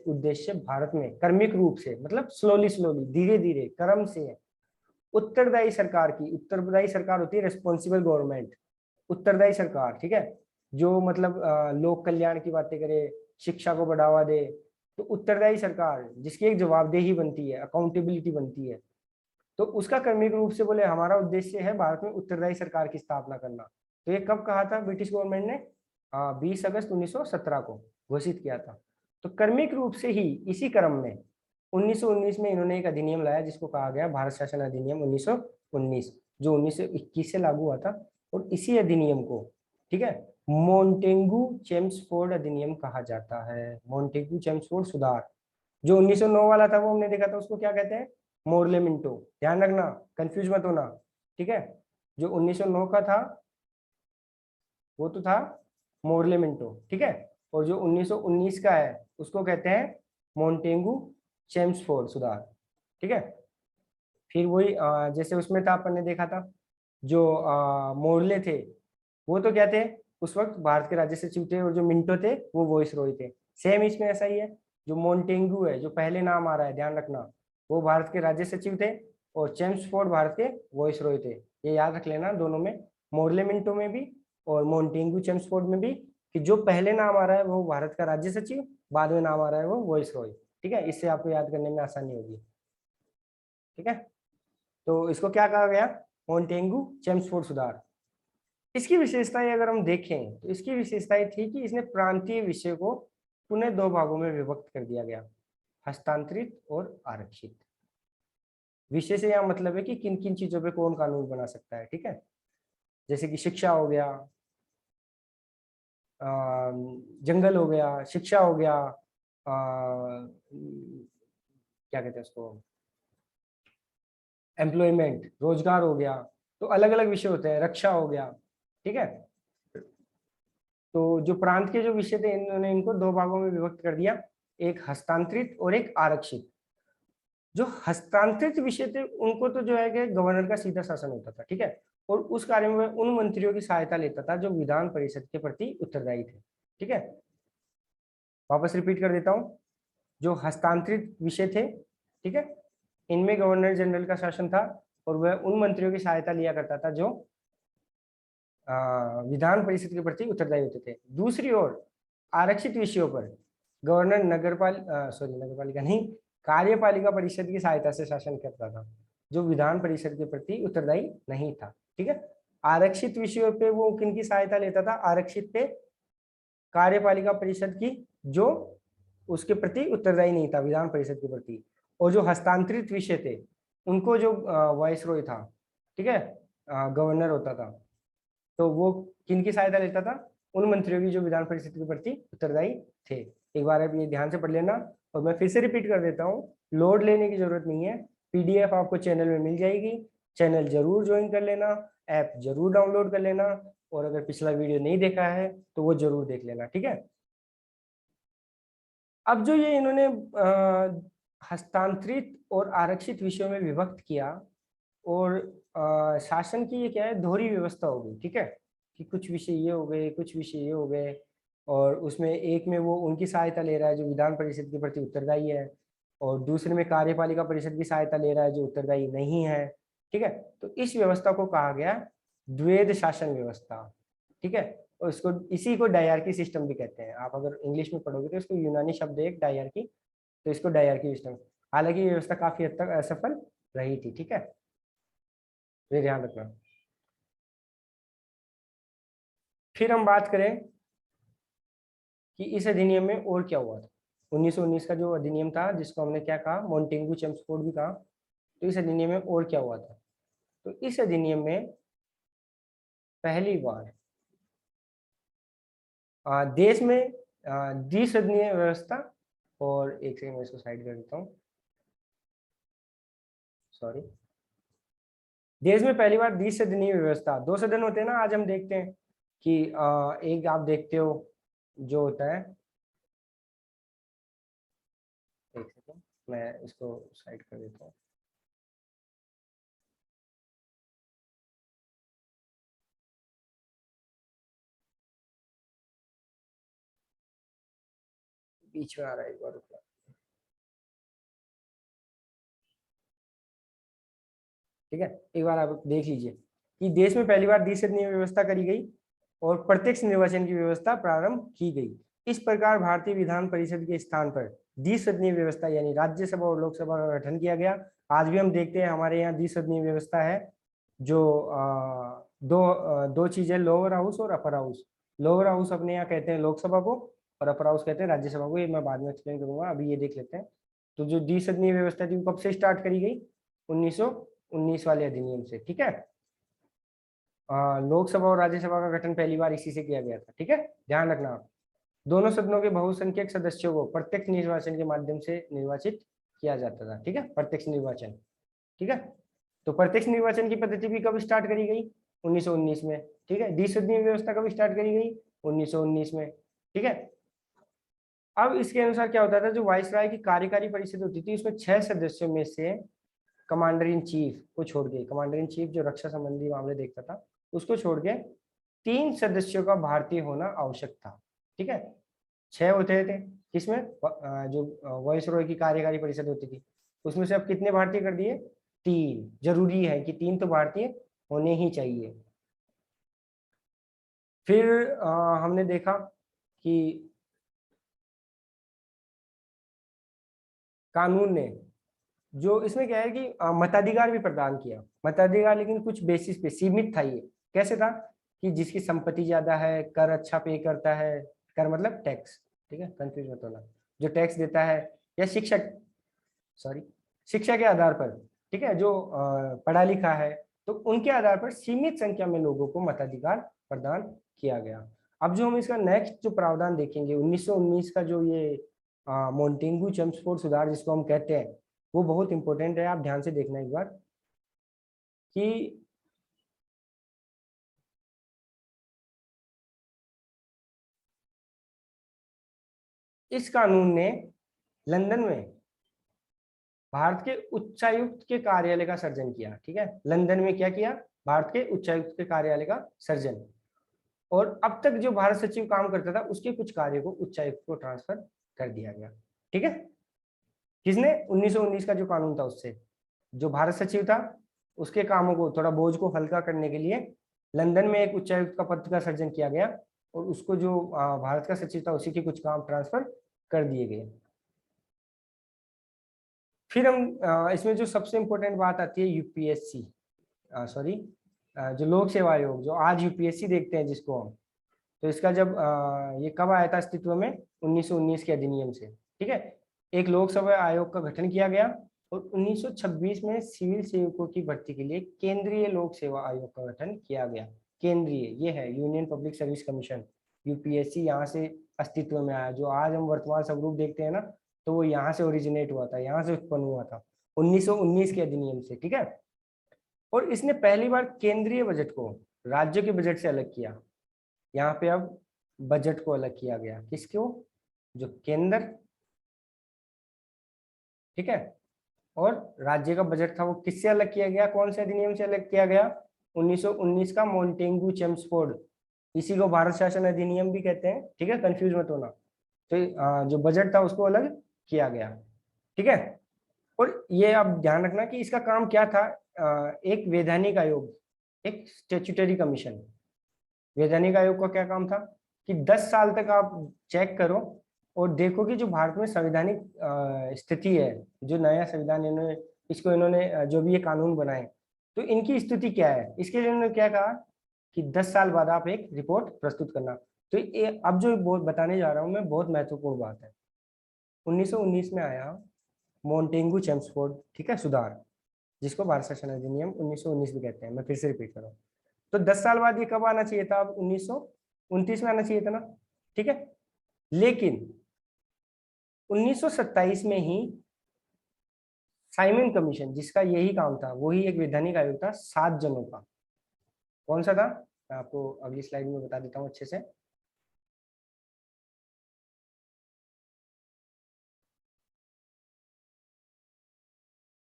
S1: उद्देश्य भारत में क्रमिक रूप से, मतलब स्लोली स्लोली, धीरे धीरे, क्रम से उत्तरदायी सरकार की, उत्तरदायी सरकार होती है रिस्पॉन्सिबल गवर्नमेंट, उत्तरदायी सरकार, ठीक है, जो मतलब लोक कल्याण की बातें करे, शिक्षा को बढ़ावा दे, तो उत्तरदायी सरकार जिसकी एक जवाबदेही बनती है, अकाउंटेबिलिटी बनती है, तो उसका क्रमिक रूप से बोले हमारा उद्देश्य है भारत में उत्तरदायी सरकार की स्थापना करना। तो ये कब कहा था ब्रिटिश गवर्नमेंट ने? 20 अगस्त 1917 को घोषित किया था। तो क्रमिक रूप से ही इसी क्रम में 1919 में इन्होंने एक अधिनियम लाया जिसको कहा गया भारत शासन अधिनियम 1919, जो 1921 से लागू हुआ था। और इसी अधिनियम को, ठीक है, मोंटेगू चेम्सफोर्ड अधिनियम कहा जाता है। मोंटेगू चेम्सफोर्ड सुधार। जो 1909 वाला था वो हमने देखा था, उसको क्या कहते हैं? Morley Minto. ध्यान रखना, कंफ्यूज मत होना, ठीक है। जो 1909 का था वो तो था मोरले मिंटो, ठीक है। और जो 1919 का है उसको कहते हैं मोंटेगू चेम्सफोर्ड सुधार, ठीक है। फिर वही जैसे उसमें था, अपन ने देखा था जो मोरले थे वो तो क्या थे, उस वक्त भारत के राज्य सचिव थे, और जो मिंटो थे वो वॉइस रॉय थे। सेम इसमें ऐसा ही है। जो मोंटेगू है, जो पहले नाम आ रहा है, ध्यान रखना, वो भारत के राज्य सचिव थे, और चेम्सफोर्ड भारत के वॉइस रॉय थे। ये याद रख लेना दोनों में, मोरले मिंटो में भी और मोंटेगू चेम्सफोर्ड में भी, कि जो पहले नाम आ रहा है वो भारत का राज्य सचिव, बाद में नाम आ रहा है वो वॉइस रॉय। ठीक है, इससे आपको याद करने में आसानी होगी। ठीक है, तो इसको क्या कहा गया, मोंटेगू चेम्सफोर्ड सुधार। इसकी विशेषताएं अगर हम देखें तो इसकी विशेषताएं थी कि इसने प्रांतीय विषय को पुनः दो भागों में विभक्त कर दिया गया, हस्तांतरित और आरक्षित। विषय से यहाँ मतलब है कि किन किन चीजों पे कौन कानून बना सकता है। ठीक है, जैसे कि शिक्षा हो गया, जंगल हो गया, शिक्षा हो गया, क्या कहते हैं उसको, एम्प्लॉयमेंट, रोजगार हो गया। तो अलग अलग विषय होते हैं, रक्षा हो गया। ठीक है, तो जो प्रांत के जो विषय थे इन्होंने इनको दो भागों में विभक्त कर दिया, एक हस्तांतरित और एक आरक्षित। जो हस्तांतरित विषय थे उनको तो जो है कि गवर्नर का सीधा शासन होता था। ठीक है, और उस कार्य में उन मंत्रियों की सहायता लेता था जो विधान परिषद के प्रति उत्तरदायी थे। ठीक है, वापस रिपीट कर देता हूँ, जो हस्तांतरित विषय थे, ठीक है, इनमें गवर्नर जनरल का शासन था और वह उन मंत्रियों की सहायता लिया करता था जो विधान परिषद के प्रति उत्तरदायी होते थे। दूसरी ओर आरक्षित विषयों पर गवर्नर नगरपालिका नहीं, कार्यपालिका परिषद की सहायता से शासन करता था, जो विधान परिषद के प्रति उत्तरदायी नहीं था। ठीक है, आरक्षित विषयों पे वो किनकी सहायता लेता था, आरक्षित पे कार्यपालिका परिषद की, जो उसके प्रति उत्तरदायी नहीं था विधान परिषद के प्रति। और जो हस्तांतरित विषय थे उनको जो वाइसरॉय था, ठीक है, गवर्नर होता था, तो वो किनकी सहायता लेता था, उन मंत्रियों की जो विधान परिषद के प्रति उत्तरदायी थे। एक बार अब ये ध्यान से पढ़ लेना, और मैं फिर से रिपीट कर देता हूँ, लोड लेने की जरूरत नहीं है, पीडीएफ आपको चैनल में मिल जाएगी, चैनल जरूर ज्वाइन कर लेना, ऐप जरूर डाउनलोड कर लेना, और अगर पिछला वीडियो नहीं देखा है तो वो जरूर देख लेना। ठीक है, अब जो ये इन्होंने हस्तांतरित और आरक्षित विषयों में विभक्त किया, और शासन की ये क्या है, दोहरी व्यवस्था हो गई। ठीक है, कि कुछ विषय ये हो गए, कुछ विषय ये हो गए, और उसमें एक में वो उनकी सहायता ले रहा है जो विधान परिषद के प्रति उत्तरदायी है, और दूसरे में कार्यपालिका परिषद की सहायता ले रहा है जो उत्तरदायी नहीं है। ठीक है, तो इस व्यवस्था को कहा गया द्वैध शासन व्यवस्था। ठीक है, और इसको इसी को डायरकी सिस्टम भी कहते हैं। आप अगर इंग्लिश में पढ़ोगे तो इसको यूनानी शब्द है एक डायरकी, तो इसको डायरकी सिस्टम। हालांकि ये व्यवस्था काफी हद तक असफल रही थी। ठीक है, ये ध्यान रखना। फिर हम बात करें कि इस अधिनियम में और क्या हुआ था। 1919 का जो अधिनियम था, जिसको हमने क्या कहा, मोंटेगू चेम्सफोर्ड भी कहा, तो इस अधिनियम में और क्या हुआ था। तो इस अधिनियम में पहली बार देश में द्विसदनीय व्यवस्था, और एक सेकंड मैं इसको साइड कर देता हूँ, सॉरी, देश में पहली बार द्विसदनीय व्यवस्था, दो सदन होते हैं ना, आज हम देखते हैं कि एक आप देखते हो जो होता है, एक सेकंड मैं इसको साइड कर देता हूँ, बीच में आ रहा है, एक बार रुकना। ठीक है, एक बार आप देख लीजिए कि देश में पहली बार द्विसदनीय व्यवस्था करी गई और प्रत्यक्ष निर्वाचन की व्यवस्था प्रारंभ की गई। इस प्रकार भारतीय विधान परिषद के स्थान पर द्विसदनीय व्यवस्था यानी राज्यसभा और लोकसभा का गठन किया गया। आज भी हम देखते हैं हमारे यहाँ द्विसदनीय व्यवस्था है, जो दो चीजें, लोअर हाउस और अपर हाउस। लोअर हाउस अपने यहाँ कहते हैं लोकसभा को, और अपर हाउस कहते हैं राज्यसभा को। ये मैं बाद में एक्सप्लेन करूंगा, अभी ये देख लेते हैं। तो जो द्विसदनीय व्यवस्था थी वो कब से स्टार्ट करी गई, 1919 वाले अधिनियम से। ठीक है, लोकसभा और राज्यसभा का गठन पहली बार इसी से किया गया था। ठीक है, ध्यान रखना आप, दोनों सदनों के बहुसंख्यक सदस्यों को प्रत्यक्ष निर्वाचन के माध्यम से निर्वाचित किया जाता था। ठीक है, प्रत्यक्ष निर्वाचन। ठीक है, तो प्रत्यक्ष निर्वाचन की पद्धति भी कब स्टार्ट करी गई, 1919 में। ठीक है, द्विसदनीय व्यवस्था कब स्टार्ट करी गई, 1919 में। ठीक है, अब इसके अनुसार क्या होता था, जो वाइसराय की कार्यकारी परिषद होती थी उसमें 6 सदस्यों में से कमांडर इन चीफ को छोड़ के, कमांडर इन चीफ जो रक्षा संबंधी मामले देखता था, उसको छोड़ के 3 सदस्यों का भारतीय होना आवश्यक था। ठीक है, 6 होते थे किसमें, जो वाइसरॉय की कार्यकारी परिषद होती थी, उसमें से अब कितने भारतीय कर दिए, 3। जरूरी है कि 3 तो भारतीय होने ही चाहिए। फिर हमने देखा कि कानून ने, जो इसमें क्या है कि मताधिकार भी प्रदान किया, मताधिकार लेकिन कुछ बेसिस पे सीमित था। ये कैसे था कि जिसकी संपत्ति ज्यादा है, कर अच्छा पे करता है, कर मतलब टैक्स, ठीक है, कंफ्यूज मत होना, जो टैक्स देता है, या शिक्षक, सॉरी, शिक्षा के आधार पर, ठीक है, जो पढ़ा लिखा है, तो उनके आधार पर सीमित संख्या में लोगों को मताधिकार प्रदान किया गया। अब जो हम इसका नेक्स्ट जो प्रावधान देखेंगे 1919 का, जो ये मोंटेगू चेम्सफोर्ड सुधार जिसको हम कहते हैं, वो बहुत इंपॉर्टेंट है। आप ध्यान से देखना एक बार कि इस कानून ने लंदन में भारत के उच्चायुक्त के कार्यालय का सर्जन किया। ठीक है, लंदन में क्या किया, भारत के उच्चायुक्त के कार्यालय का सर्जन। और अब तक जो भारत सचिव काम करता था उसके कुछ कार्य को उच्चायुक्त को ट्रांसफर कर दिया गया। ठीक है, किसने, 1919 का जो कानून था उससे, जो भारत सचिव था उसके कामों को, थोड़ा बोझ को हल्का करने के लिए लंदन में एक उच्चायुक्त का पद का सर्जन किया गया, और उसको जो भारत का सचिव था उसी के कुछ काम ट्रांसफर कर दिए गए। फिर हम इसमें जो सबसे इम्पोर्टेंट बात आती है यूपीएससी, सॉरी, जो लोक सेवा आयोग, जो आज यूपीएससी देखते हैं जिसको हम, तो इसका जब ये कब आया था अस्तित्व में, 1919 के अधिनियम से। ठीक है, एक लोकसभा आयोग का गठन किया गया, और 1926 में सिविल सेवकों की भर्ती के लिए केंद्रीय लोक सेवा आयोग का गठन किया गया। केंद्रीय, ये है union public service commission, UPSC यहाँ से अस्तित्व में आया। जो आज हम वर्तमान स्वरूप देखते हैं ना, तो वो यहाँ से ओरिजिनेट हुआ था, यहाँ से उत्पन्न हुआ था 1919 के अधिनियम से। ठीक है, और इसने पहली बार केंद्रीय बजट को राज्य के बजट से अलग किया। यहाँ पे अब बजट को अलग किया गया, किसको, जो केंद्र, ठीक है, और राज्य का बजट था वो किससे अलग किया गया, कौन से अधिनियम से अलग किया गया, 1919 का मोंटेगू चेम्सफोर्ड, इसी को भारत शासन अधिनियम भी कहते हैं। ठीक है, कंफ्यूज मत होना। तो जो बजट था उसको अलग किया गया। ठीक है, और ये आप ध्यान रखना कि इसका काम क्या था, एक वैधानिक आयोग, एक स्टेचुटरी कमीशन। वैधानिक आयोग का क्या काम था कि 10 साल तक आप चेक करो और देखो कि जो भारत में संवैधानिक स्थिति है, जो नया संविधान इन्होंने, इसको इन्होंने जो भी ये कानून बनाए, तो इनकी स्थिति क्या है। इसके लिए इन्होंने क्या कहा कि 10 साल बाद आप एक रिपोर्ट प्रस्तुत करना। तो ये अब जो बहुत बताने जा रहा हूँ मैं, बहुत महत्वपूर्ण बात है। 1919 में आया मोंटेगू चेम्सफोर्ड, ठीक है, सुधार, जिसको भारत शासन अधिनियम 1919 भी कहते हैं। मैं फिर से रिपीट कर रहा हूँ। तो 10 साल बाद ये कब आना चाहिए था, अब 1929 में आना चाहिए था ना। ठीक है, लेकिन 1927 में ही साइमन कमीशन, जिसका यही काम था, वही एक वैधानिक आयोग था 7 जनों का। कौन सा था, मैं आपको अगली स्लाइड में बता देता हूँ अच्छे से।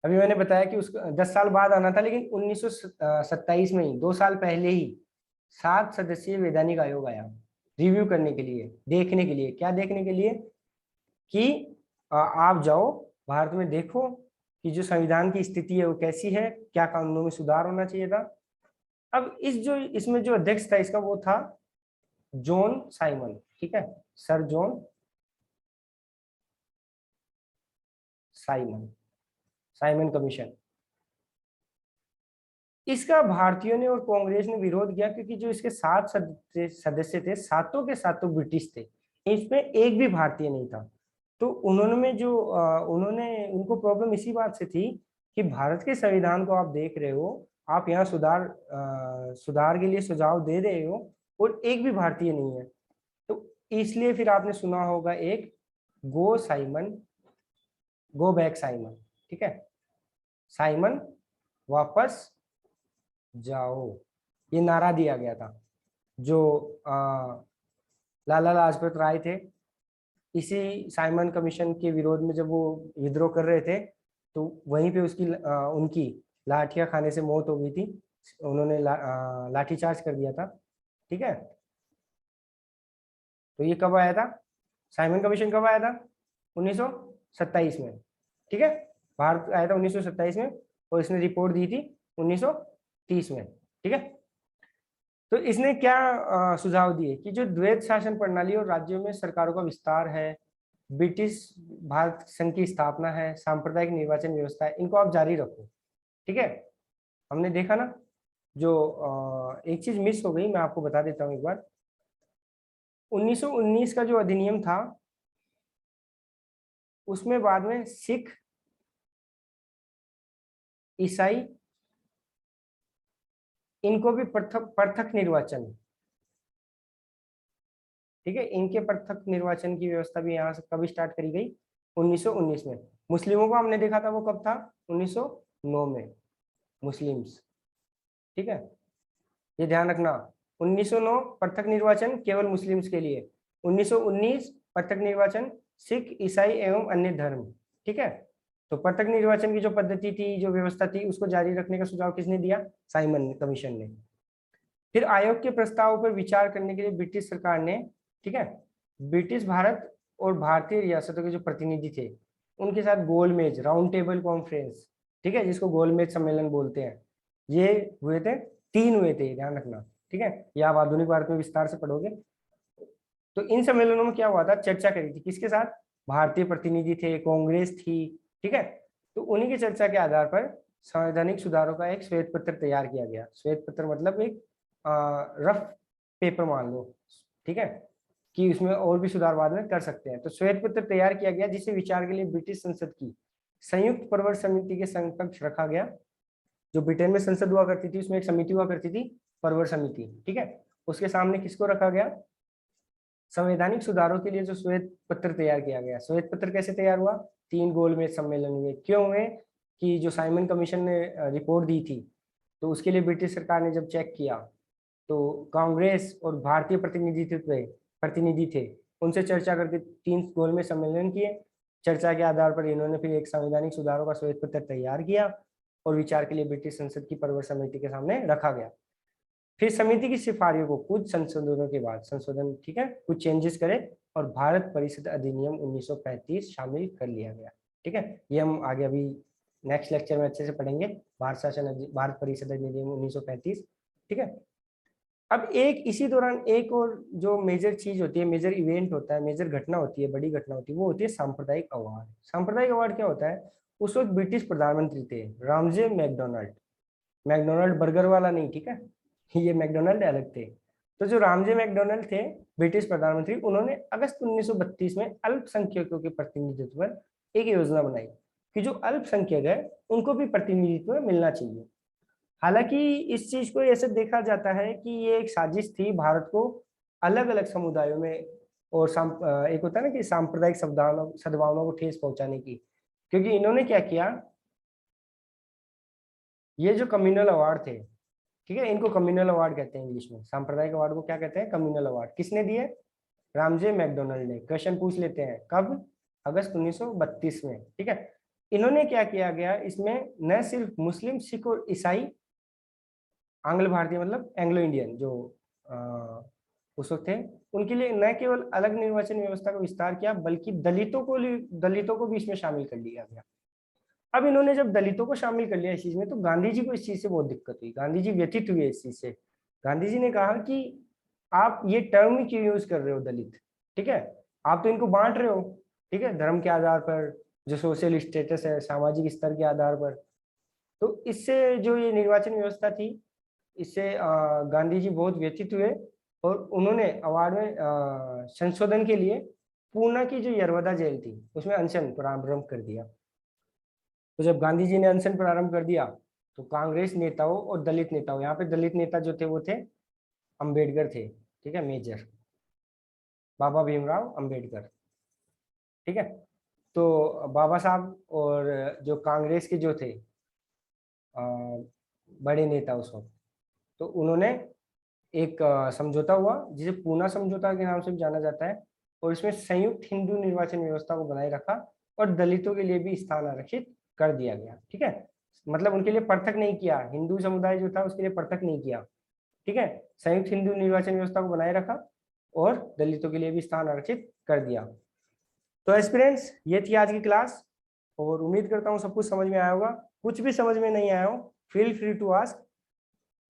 S1: अभी मैंने बताया कि उसको 10 साल बाद आना था, लेकिन 1927 में ही, 2 साल पहले ही 7 सदस्यीय वैधानिक आयोग आया रिव्यू करने के लिए, देखने के लिए, क्या देखने के लिए, कि आप जाओ भारत में देखो कि जो संविधान की स्थिति है वो कैसी है, क्या कानूनों में सुधार होना चाहिए था। अब इसमें जो अध्यक्ष था इसका, वो था जॉन साइमन। ठीक है, sir John Simon, Simon commission. इसका भारतीयों ने और कांग्रेस ने विरोध किया, क्योंकि जो इसके 7 सदस्य थे, सातों के सातों ब्रिटिश थे, इसमें एक भी भारतीय नहीं था। तो उन्होंने उनको प्रॉब्लम इसी बात से थी कि भारत के संविधान को आप देख रहे हो, आप यहाँ सुधार के लिए सुझाव दे रहे हो, और एक भी भारतीय नहीं है। तो इसलिए फिर आपने सुना होगा एक go Simon, go back Simon. ठीक है, साइमन वापस जाओ, ये नारा दिया गया था। जो लाला लाजपत राय थे, इसी साइमन कमीशन के विरोध में जब वो विद्रोह कर रहे थे, तो वहीं पे उनकी लाठियां खाने से मौत हो गई थी। उन्होंने लाठीचार्ज कर दिया था। ठीक है, तो ये कब आया था, साइमन कमीशन कब आया था, 1927 में। ठीक है, भारत आया था 1927 में, और इसने रिपोर्ट दी थी 1930 में। ठीक है, तो इसने क्या सुझाव दिए कि जो द्वैत शासन प्रणाली और राज्यों में सरकारों का विस्तार है, ब्रिटिश भारत संघ की स्थापना है, सांप्रदायिक निर्वाचन व्यवस्था है, इनको आप जारी रखो। ठीक है, हमने देखा ना, जो एक चीज मिस हो गई, मैं आपको बता देता हूँ एक बार। 1919 का जो अधिनियम था, उसमें बाद में सिख, ईसाई, इनको भी पृथक पृथक निर्वाचन, ठीक है, इनके पृथक निर्वाचन की व्यवस्था भी यहाँ से कब स्टार्ट करी गई? 1919 में। मुस्लिमों को हमने देखा था वो कब था? 1909 में, मुस्लिम्स। ठीक है, ये ध्यान रखना, 1909 पृथक निर्वाचन केवल मुस्लिम्स के लिए, 1919 पृथक निर्वाचन सिख, ईसाई एवं अन्य धर्म। ठीक है, तो पृथक निर्वाचन की जो पद्धति थी, जो व्यवस्था थी, उसको जारी रखने का सुझाव किसने दिया? साइमन कमीशन ने। फिर आयोग के प्रस्ताव पर विचार करने के लिए ब्रिटिश सरकार ने, ठीक है, ब्रिटिश भारत और भारतीय रियासतों के जो प्रतिनिधि थे, उनके साथ गोलमेज, राउंड टेबल कॉन्फ्रेंस, ठीक है, जिसको गोलमेज सम्मेलन बोलते हैं, ये हुए थे, 3 हुए थे, ध्यान रखना। ठीक है, ये आप आधुनिक भारत में विस्तार से पढ़ोगे। तो इन सम्मेलनों में क्या हुआ था? चर्चा करी थी, किसके साथ? भारतीय प्रतिनिधि थे, कांग्रेस थी। ठीक है, तो उन्हीं की चर्चा के आधार पर संवैधानिक सुधारों का एक श्वेत पत्र तैयार किया गया। श्वेत पत्र मतलब एक रफ पेपर मान लो, ठीक है, कि उसमें और भी सुधार बाद में कर सकते हैं। तो श्वेत पत्र तैयार किया गया, जिसे विचार के लिए ब्रिटिश संसद की संयुक्त प्रवर समिति के समकक्ष रखा गया। जो ब्रिटेन में संसद हुआ करती थी, उसमें एक समिति हुआ करती थी, प्रवर समिति। ठीक है, उसके सामने किसको रखा गया? संवैधानिक सुधारों के लिए जो श्वेत पत्र तैयार किया गया। श्वेत पत्र कैसे तैयार हुआ? 3 गोलमेज सम्मेलन हुए। क्यों हुए? कि जो साइमन कमीशन ने रिपोर्ट दी थी, तो उसके लिए ब्रिटिश सरकार ने जब चेक किया, तो कांग्रेस और भारतीय प्रतिनिधि थे, उनसे चर्चा करके 3 गोलमेज सम्मेलन किए। चर्चा के आधार पर इन्होंने फिर एक संवैधानिक सुधारों का श्वेत पत्र तैयार किया और विचार के लिए ब्रिटिश संसद की प्रवर समिति के सामने रखा गया। फिर समिति की सिफारिशों को कुछ संशोधनों के बाद, संशोधन, ठीक है, कुछ चेंजेस करे और भारत परिषद अधिनियम 1935 शामिल कर लिया गया। ठीक है, ये हम आगे अभी नेक्स्ट लेक्चर में अच्छे से पढ़ेंगे, भारत परिषद अधिनियम 1935। ठीक है, अब एक इसी दौरान एक और जो मेजर चीज होती है, मेजर इवेंट होता है, मेजर घटना होती है, बड़ी घटना होती है, वो होती है सांप्रदायिक अवार्ड। सांप्रदायिक अवार्ड क्या होता है? उस वक्त ब्रिटिश प्रधानमंत्री थे रामजे मैकडोनाल्ड, मैकडोनाल्ड बर्गर वाला नहीं, ठीक है, ये मैकडोनाल्ड अलग थे। तो जो रामजे मैकडोनाल्ड थे ब्रिटिश प्रधानमंत्री, उन्होंने अगस्त 1932 में अल्पसंख्यकों के प्रतिनिधित्व पर एक योजना बनाई कि जो अल्पसंख्यक है उनको भी प्रतिनिधित्व मिलना चाहिए। हालांकि इस चीज को ऐसे देखा जाता है कि ये एक साजिश थी भारत को अलग अलग समुदायों में और एक होता है ना कि सांप्रदायिक सद्भावना को ठेस पहुंचाने की। क्योंकि इन्होंने क्या किया, ये जो कम्युनल अवार्ड थे, ठीक है, इनको कम्युनल अवार्ड कहते हैं इंग्लिश में, सांप्रदायिक अवार्ड को क्या कहते हैं? Communal award. किसने दिए? रामजे मैकडोनाल्ड ने। क्वेश्चन पूछ लेते हैं, कब? अगस्त 1932 में। ठीक है, इन्होंने क्या किया गया इसमें, न सिर्फ मुस्लिम, सिख और ईसाई, आंग्ल भारतीय मतलब एंग्लो इंडियन जो उस वक्त थे, उनके लिए न केवल अलग निर्वाचन व्यवस्था का विस्तार किया, बल्कि दलितों को भी इसमें शामिल कर लिया गया। अब इन्होंने जब दलितों को शामिल कर लिया इस चीज में, तो गांधी जी को इस चीज से बहुत दिक्कत हुई, गांधी जी व्यथित हुए इस चीज से। गांधी जी ने कहा कि आप ये टर्म ही क्यों यूज कर रहे हो दलित? ठीक है, आप तो इनको बांट रहे हो, ठीक है, धर्म के आधार पर, जो सोशल स्टेटस है, सामाजिक स्तर के आधार पर। तो इससे जो ये निर्वाचन व्यवस्था थी, इससे गांधी जी बहुत व्यथित हुए और उन्होंने अवार्ड में संशोधन के लिए पूना की जो यरवदा जेल थी, उसमें अनशन प्रारंभ कर दिया। तो जब गांधी जी ने अनशन प्रारंभ कर दिया, तो कांग्रेस नेताओं और दलित नेताओं, यहाँ पे दलित नेता जो थे वो थे अंबेडकर थे, ठीक है, मेजर बाबा भीमराव अंबेडकर। ठीक है, तो बाबा साहब और जो कांग्रेस के जो थे बड़े नेता उस वक्त, तो उन्होंने एक समझौता हुआ जिसे पूना समझौता के नाम से भी जाना जाता है, और इसमें संयुक्त हिंदू निर्वाचन व्यवस्था को बनाए रखा और दलितों के लिए भी स्थान आरक्षित कर दिया गया। ठीक है, मतलब उनके लिए पृथक नहीं किया, हिंदू समुदाय जो था उसके लिए पृथक नहीं किया। ठीक है, संयुक्त हिंदू निर्वाचन व्यवस्था को बनाए रखा और दलितों के लिए भी स्थान आरक्षित कर दिया। तो एस्पिरेंट्स, ये थी आज की क्लास और उम्मीद करता हूँ सब कुछ समझ में आया होगा। कुछ भी समझ में नहीं आया हो, फील फ्री टू आस्क,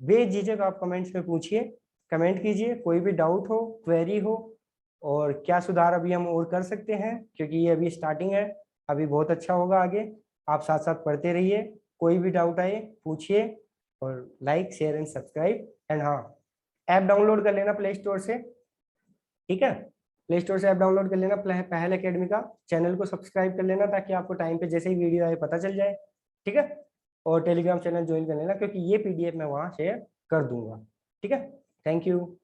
S1: बेझिझक आप कमेंट्स में पूछिए, कमेंट कीजिए, कोई भी डाउट हो, क्वेरी हो, और क्या सुधार अभी हम और कर सकते हैं, क्योंकि ये अभी स्टार्टिंग है, अभी बहुत अच्छा होगा आगे। आप साथ साथ पढ़ते रहिए, कोई भी डाउट आए पूछिए, और like share and subscribe. And हाँ, ऐप डाउनलोड कर लेना प्ले स्टोर से, ठीक है। प्ले स्टोर से ऐप डाउनलोड कर लेना पहल एकेडमी का, चैनल को सब्सक्राइब कर लेना ताकि आपको टाइम पे जैसे ही वीडियो आए पता चल जाए, ठीक है। और टेलीग्राम चैनल ज्वाइन कर लेना, क्योंकि ये पीडीएफ मैं वहाँ शेयर कर दूंगा, ठीक है। Thank you.